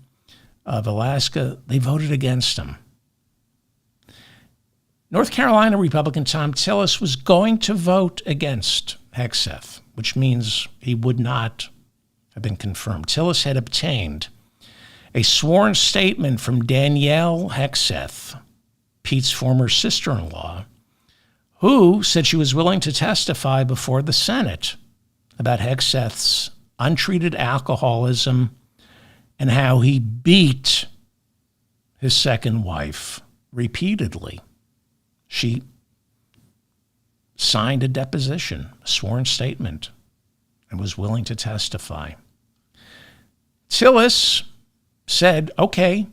of Alaska, they voted against him. North Carolina Republican Tom Tillis was going to vote against Hegseth, which means he would not have been confirmed. Tillis had obtained a sworn statement from Danielle Hegseth, Pete's former sister-in-law, who said she was willing to testify before the Senate about Hegseth's untreated alcoholism and how he beat his second wife repeatedly. She signed a deposition, a sworn statement, and was willing to testify. Tillis said, okay,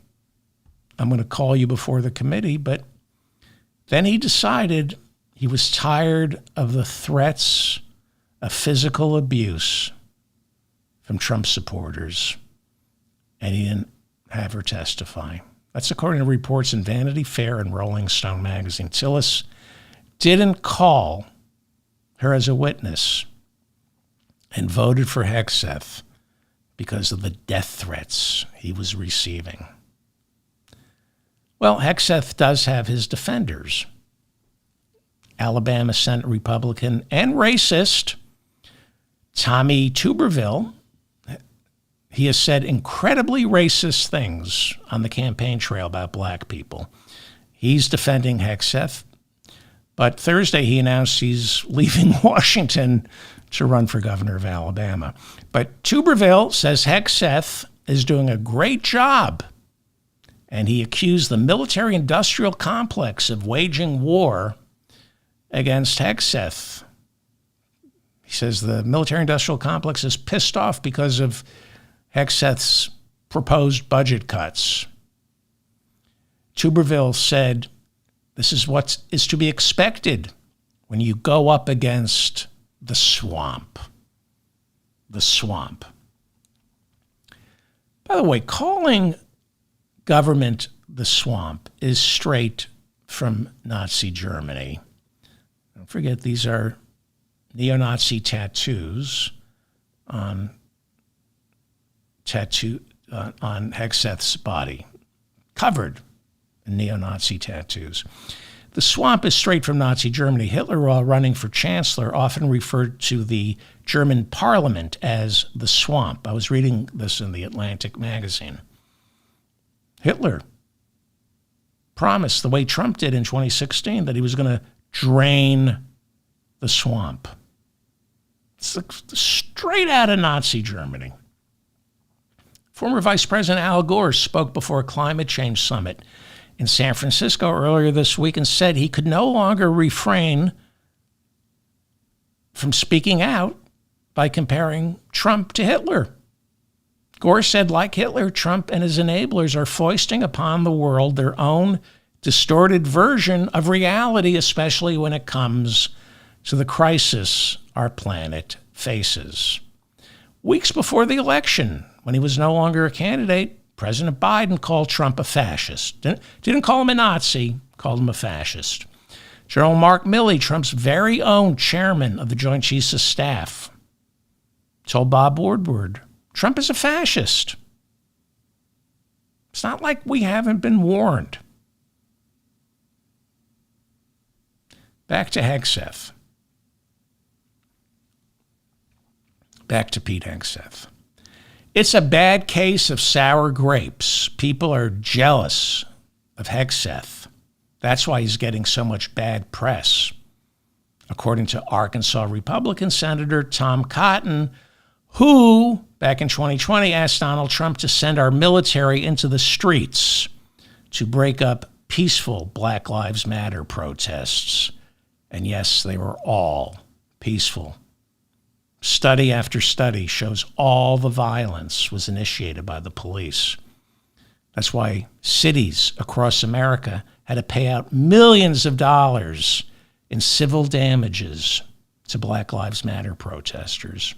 I'm going to call you before the committee, but then he decided he was tired of the threats of physical abuse from Trump supporters, and he didn't have her testify. That's according to reports in Vanity Fair and Rolling Stone magazine. Tillis didn't call her as a witness and voted for Hegseth because of the death threats he was receiving. Well, Hegseth does have his defenders. Alabama Senate Republican and racist Tommy Tuberville. He has said incredibly racist things on the campaign trail about black people. He's defending Hegseth, but Thursday he announced he's leaving Washington to run for governor of Alabama. But Tuberville says Hegseth is doing a great job, and he accused the military-industrial complex of waging war against Hegseth. He says the military-industrial complex is pissed off because of Hegseth's proposed budget cuts. Tuberville said, this is what is to be expected when you go up against the swamp. The swamp. By the way, calling government the swamp is straight from Nazi Germany. Don't forget, these are neo-Nazi tattoos on on Hegseth's body, covered in neo-Nazi tattoos. The swamp is straight from Nazi Germany. Hitler, while running for chancellor, often referred to the German parliament as the swamp. I was reading this in the Atlantic magazine. Hitler promised, the way Trump did in 2016, that he was going to drain the swamp. It's straight out of Nazi Germany. Former Vice President Al Gore spoke before a climate change summit in San Francisco earlier this week and said he could no longer refrain from speaking out by comparing Trump to Hitler. Gore said, like Hitler, Trump and his enablers are foisting upon the world their own distorted version of reality, especially when it comes to the crisis our planet faces. Weeks before the election, when he was no longer a candidate, President Biden called Trump a fascist. Didn't call him a Nazi, called him a fascist. General Mark Milley, Trump's very own chairman of the Joint Chiefs of Staff, told Bob Woodward, Trump is a fascist. It's not like we haven't been warned. Back to Hegseth. Back to Pete Hegseth. It's a bad case of sour grapes. People are jealous of Hegseth. That's why he's getting so much bad press. According to Arkansas Republican Senator Tom Cotton, who, back in 2020, asked Donald Trump to send our military into the streets to break up peaceful Black Lives Matter protests. And yes, they were all peaceful. Study after study shows all the violence was initiated by the police. That's why cities across America had to pay out millions of dollars in civil damages to Black Lives Matter protesters,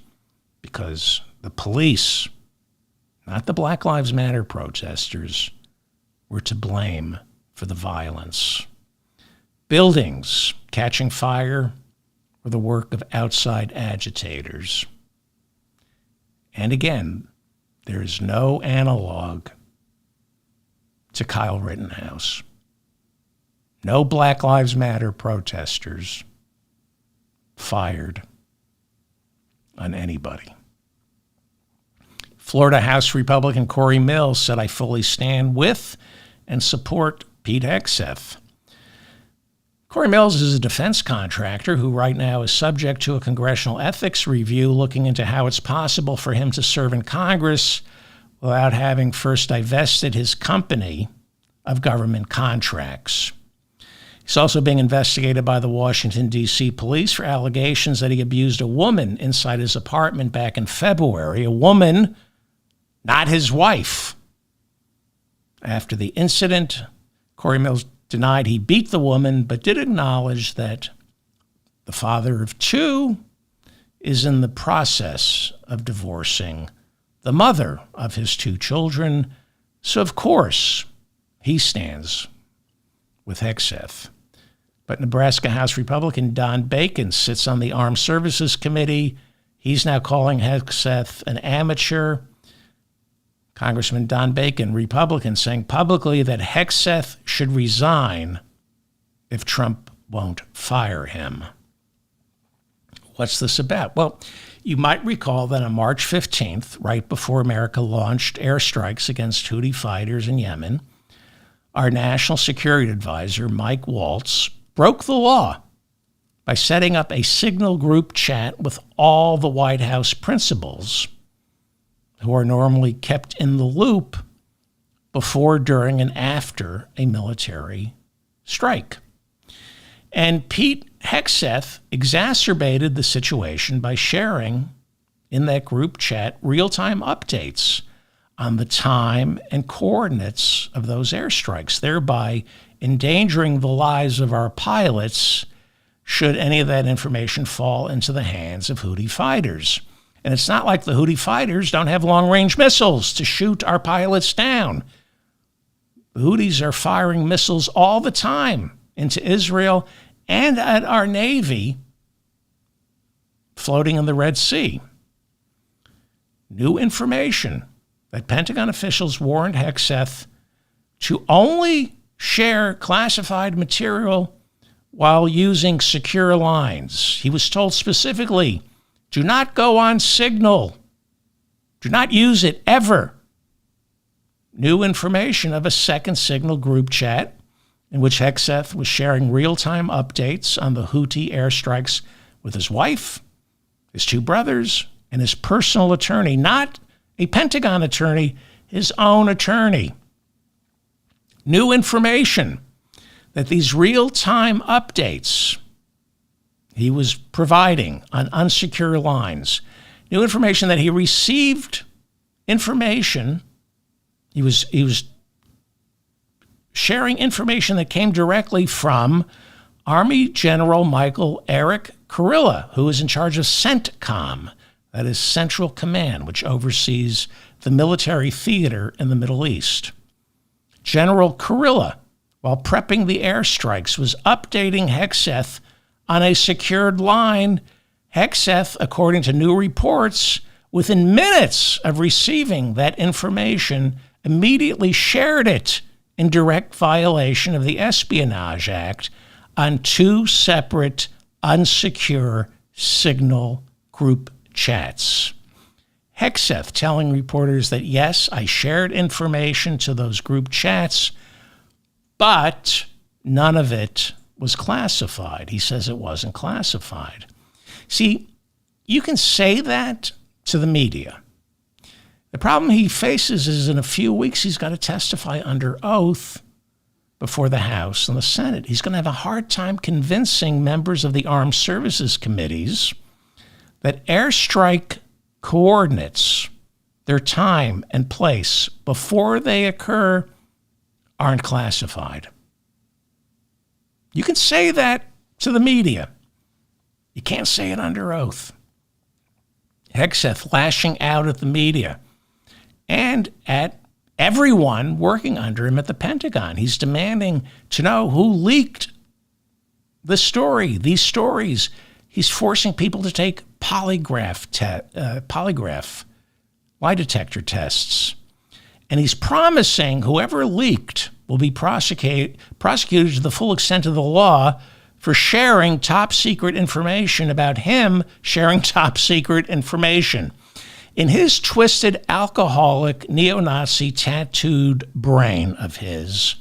because the police, not the Black Lives Matter protesters, were to blame for the violence. Buildings catching fire were the work of outside agitators. And again, there is no analog to Kyle Rittenhouse. No Black Lives Matter protesters fired on anybody. Florida House Republican Corey Mills said, I fully stand with and support Pete Hegseth. Corey Mills is a defense contractor who right now is subject to a congressional ethics review looking into how it's possible for him to serve in Congress without having first divested his company of government contracts. He's also being investigated by the Washington, D.C. police for allegations that he abused a woman inside his apartment back in February, a woman, not his wife. After the incident, Corey Mills denied he beat the woman, but did acknowledge that the father of two is in the process of divorcing the mother of his two children. So, of course, he stands with Hegseth. But Nebraska House Republican Don Bacon sits on the Armed Services Committee. He's now calling Hegseth an amateur. Congressman Don Bacon, Republican, saying publicly that Hegseth should resign if Trump won't fire him. What's this about? Well, you might recall that on March 15th, right before America launched airstrikes against Houthi fighters in Yemen, our national security advisor, Mike Waltz, broke the law by setting up a signal group chat with all the White House principals who are normally kept in the loop before, during, and after a military strike. And Pete Hegseth exacerbated the situation by sharing in that group chat real-time updates on the time and coordinates of those airstrikes, thereby endangering the lives of our pilots should any of that information fall into the hands of Houthi fighters. And it's not like the Houthi fighters don't have long-range missiles to shoot our pilots down. The Houthis are firing missiles all the time into Israel and at our Navy floating in the Red Sea. New information that Pentagon officials warned Hegseth to only share classified material while using secure lines. He was told specifically, do not go on Signal. Do not use it ever. New information of a second Signal group chat in which Hegseth was sharing real-time updates on the Houthi airstrikes with his wife, his two brothers, and his personal attorney, not a Pentagon attorney, his own attorney. New information that these real-time updates he was providing on unsecure lines, new information that he received information, he was sharing information that came directly from Army General Michael Eric Kurilla, who is in charge of CENTCOM, that is Central Command, which oversees the military theater in the Middle East. General Kurilla, while prepping the airstrikes, was updating Hegseth on a secured line. Hegseth, according to new reports, within minutes of receiving that information, immediately shared it in direct violation of the Espionage Act on two separate unsecure Signal group chats. Hegseth telling reporters that, yes, I shared information to those group chats, but none of it was classified. He says it wasn't classified. See, you can say that to the media. The problem he faces is in a few weeks he's got to testify under oath before the House and the Senate. He's going to have a hard time convincing members of the Armed Services Committees that airstrike coordinates, their time and place before they occur, aren't classified. You can say that to the media. You can't say it under oath. Hegseth lashing out at the media and at everyone working under him at the Pentagon. He's demanding to know who leaked the story, these stories. He's forcing people to take polygraph lie detector tests. And he's promising whoever leaked will be prosecuted to the full extent of the law for sharing top secret information about him sharing top secret information. In his twisted, alcoholic, neo-Nazi tattooed brain of his,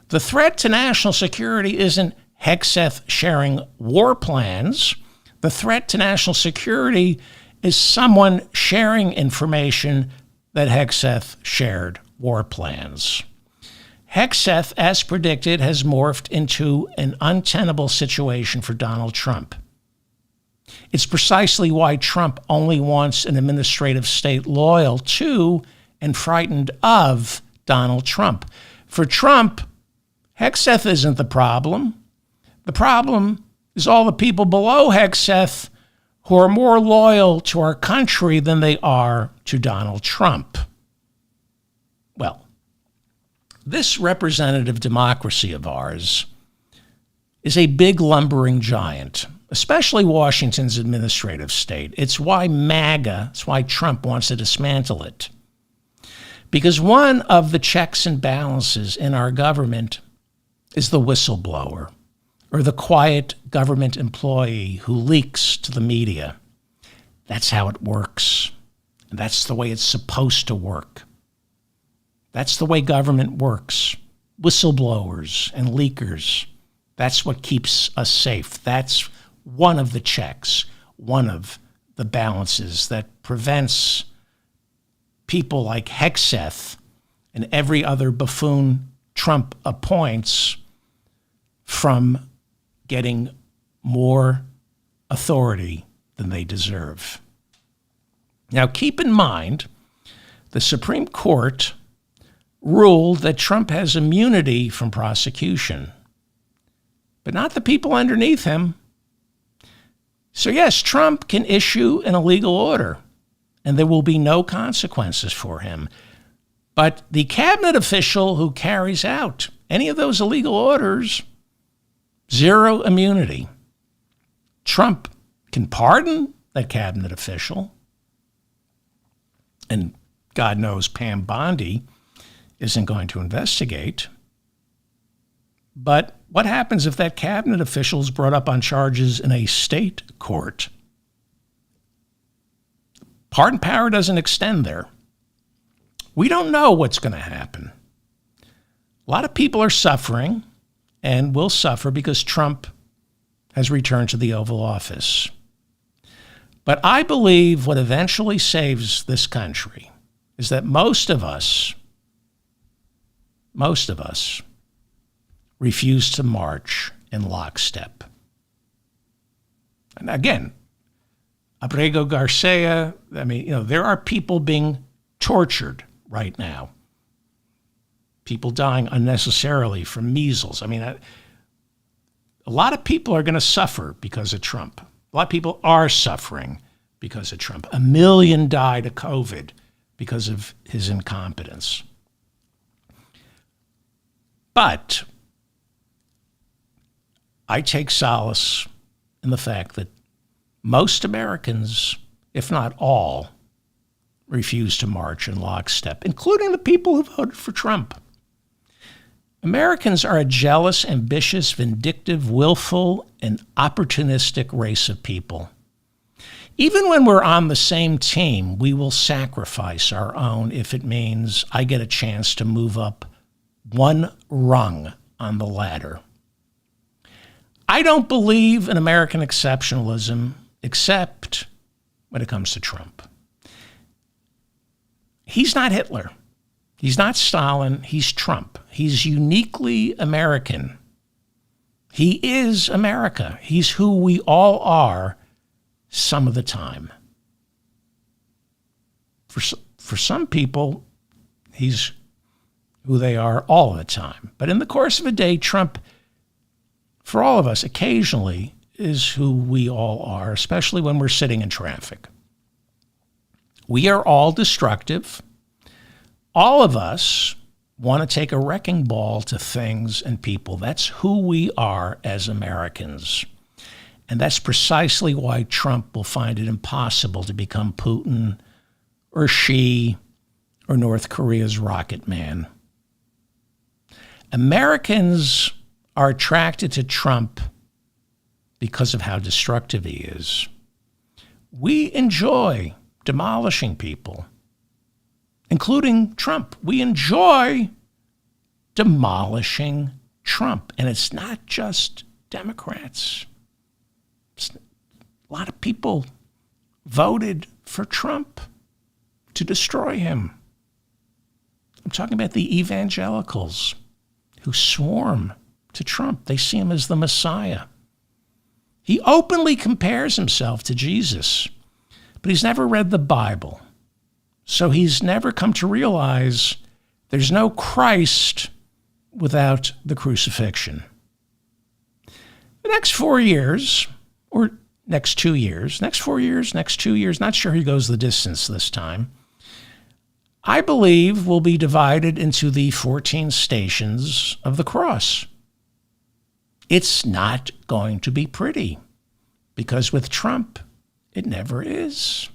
the threat to national security isn't Hegseth sharing war plans. The threat to national security is someone sharing information that Hegseth shared war plans. Hegseth, as predicted, has morphed into an untenable situation for Donald Trump. It's precisely why Trump only wants an administrative state loyal to and frightened of Donald Trump. For Trump, Hegseth isn't the problem. The problem is all the people below Hegseth who are more loyal to our country than they are to Donald Trump. Well, this representative democracy of ours is a big lumbering giant, especially Washington's administrative state. It's why MAGA, it's why Trump wants to dismantle it. Because one of the checks and balances in our government is the whistleblower, or the quiet government employee who leaks to the media. That's how it works. And that's the way it's supposed to work. That's the way government works. Whistleblowers and leakers. That's what keeps us safe. That's one of the checks, one of the balances that prevents people like Hegseth and every other buffoon Trump appoints from getting more authority than they deserve. Now, keep in mind, the Supreme Court ruled that Trump has immunity from prosecution, but not the people underneath him. So yes, Trump can issue an illegal order, and there will be no consequences for him. But the cabinet official who carries out any of those illegal orders, zero immunity. Trump can pardon that cabinet official and God knows Pam Bondi isn't going to investigate. But what happens if that cabinet official is brought up on charges in a state court? Pardon power doesn't extend there. We don't know what's going to happen. A lot of people are suffering and will suffer because Trump has returned to the Oval Office. But I believe what eventually saves this country is that most of us refuse to march in lockstep. And again, Abrego Garcia, there are people being tortured right now. People dying unnecessarily from measles. A lot of people are going to suffer because of Trump. A lot of people are suffering because of Trump. 1 million died of COVID because of his incompetence. But I take solace in the fact that most Americans, if not all, refuse to march in lockstep, including the people who voted for Trump. Americans are a jealous, ambitious, vindictive, willful, and opportunistic race of people. Even when we're on the same team, we will sacrifice our own if it means I get a chance to move up one rung on the ladder. I don't believe in American exceptionalism, except when it comes to Trump. He's not Hitler. He's not Stalin. He's Trump. He's uniquely American. He is America. He's who we all are some of the time. For some people, he's who they are all the time. But in the course of a day, Trump, for all of us, occasionally is who we all are, especially when we're sitting in traffic. We are all destructive. All of us want to take a wrecking ball to things and people. That's who we are as Americans. And that's precisely why Trump will find it impossible to become Putin or Xi or North Korea's rocket man. Americans are attracted to Trump because of how destructive he is. We enjoy demolishing people, including Trump. We enjoy demolishing Trump. And it's not just Democrats. A lot of people voted for Trump to destroy him. I'm talking about the evangelicals who swarm to Trump. They see him as the Messiah. He openly compares himself to Jesus, but he's never read the Bible. So he's never come to realize there's no Christ without the crucifixion. The next 4 years, or next 2 years, next 4 years, next 2 years, not sure he goes the distance this time, I believe will be divided into the 14 stations of the cross. It's not going to be pretty, because with Trump, it never is.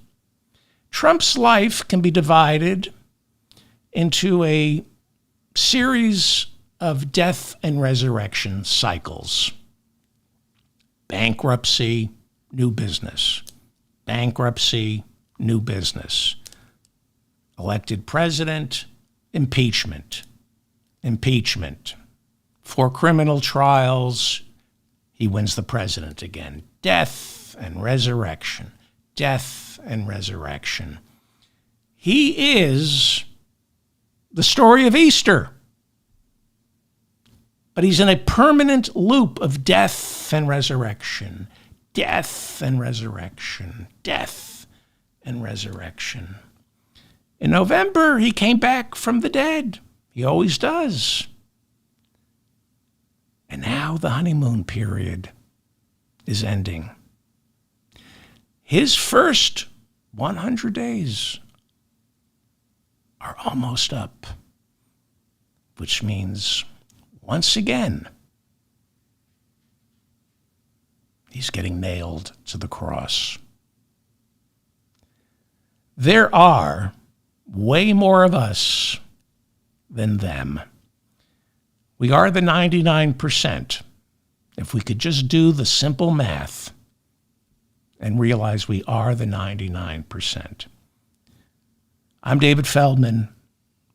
Trump's life can be divided into a series of death and resurrection cycles. Bankruptcy, new business. Bankruptcy, new business. Elected president, impeachment. Impeachment. 4 criminal trials, he wins the president again. Death and resurrection. Death and resurrection. He is the story of Easter. But he's in a permanent loop of death and resurrection. Death and resurrection. Death and resurrection. In November, he came back from the dead. He always does. And now the honeymoon period is ending. His first 100 days are almost up, which means once again, he's getting nailed to the cross. There are way more of us than them. We are the 99%. If we could just do the simple math and realize we are the 99%. I'm David Feldman,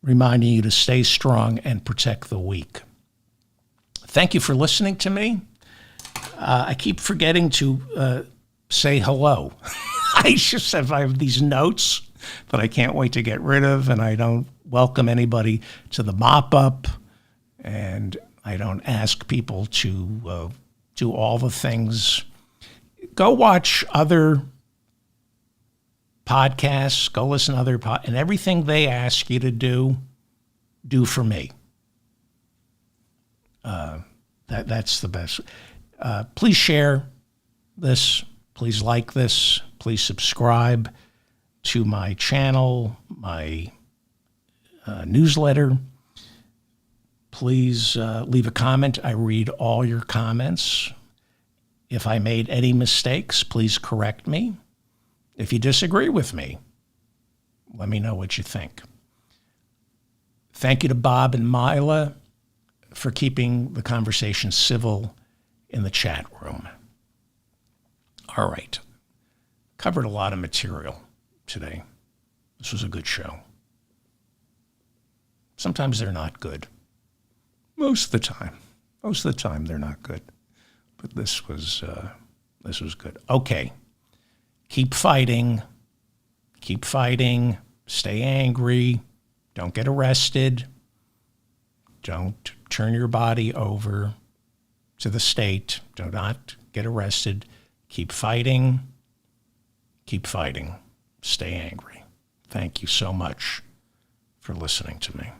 reminding you to stay strong and protect the weak. Thank you for listening to me. I keep forgetting to say hello. I have these notes that I can't wait to get rid of, and I don't welcome anybody to the mop-up, and I don't ask people to do all the things. Go watch other podcasts, go listen to other podcasts, and everything they ask you to do for me. That's the best. Please share this. Please like this. Please subscribe to my channel, my newsletter. Please leave a comment. I read all your comments. If I made any mistakes, please correct me. If you disagree with me, let me know what you think. Thank you to Bob and Mila for keeping the conversation civil in the chat room. All right. Covered a lot of material today. This was a good show. Sometimes they're not good. Most of the time they're not good. But this was good. Okay. Keep fighting. Keep fighting. Stay angry. Don't get arrested. Don't turn your body over to the state. Do not get arrested. Keep fighting. Keep fighting. Stay angry. Thank you so much for listening to me.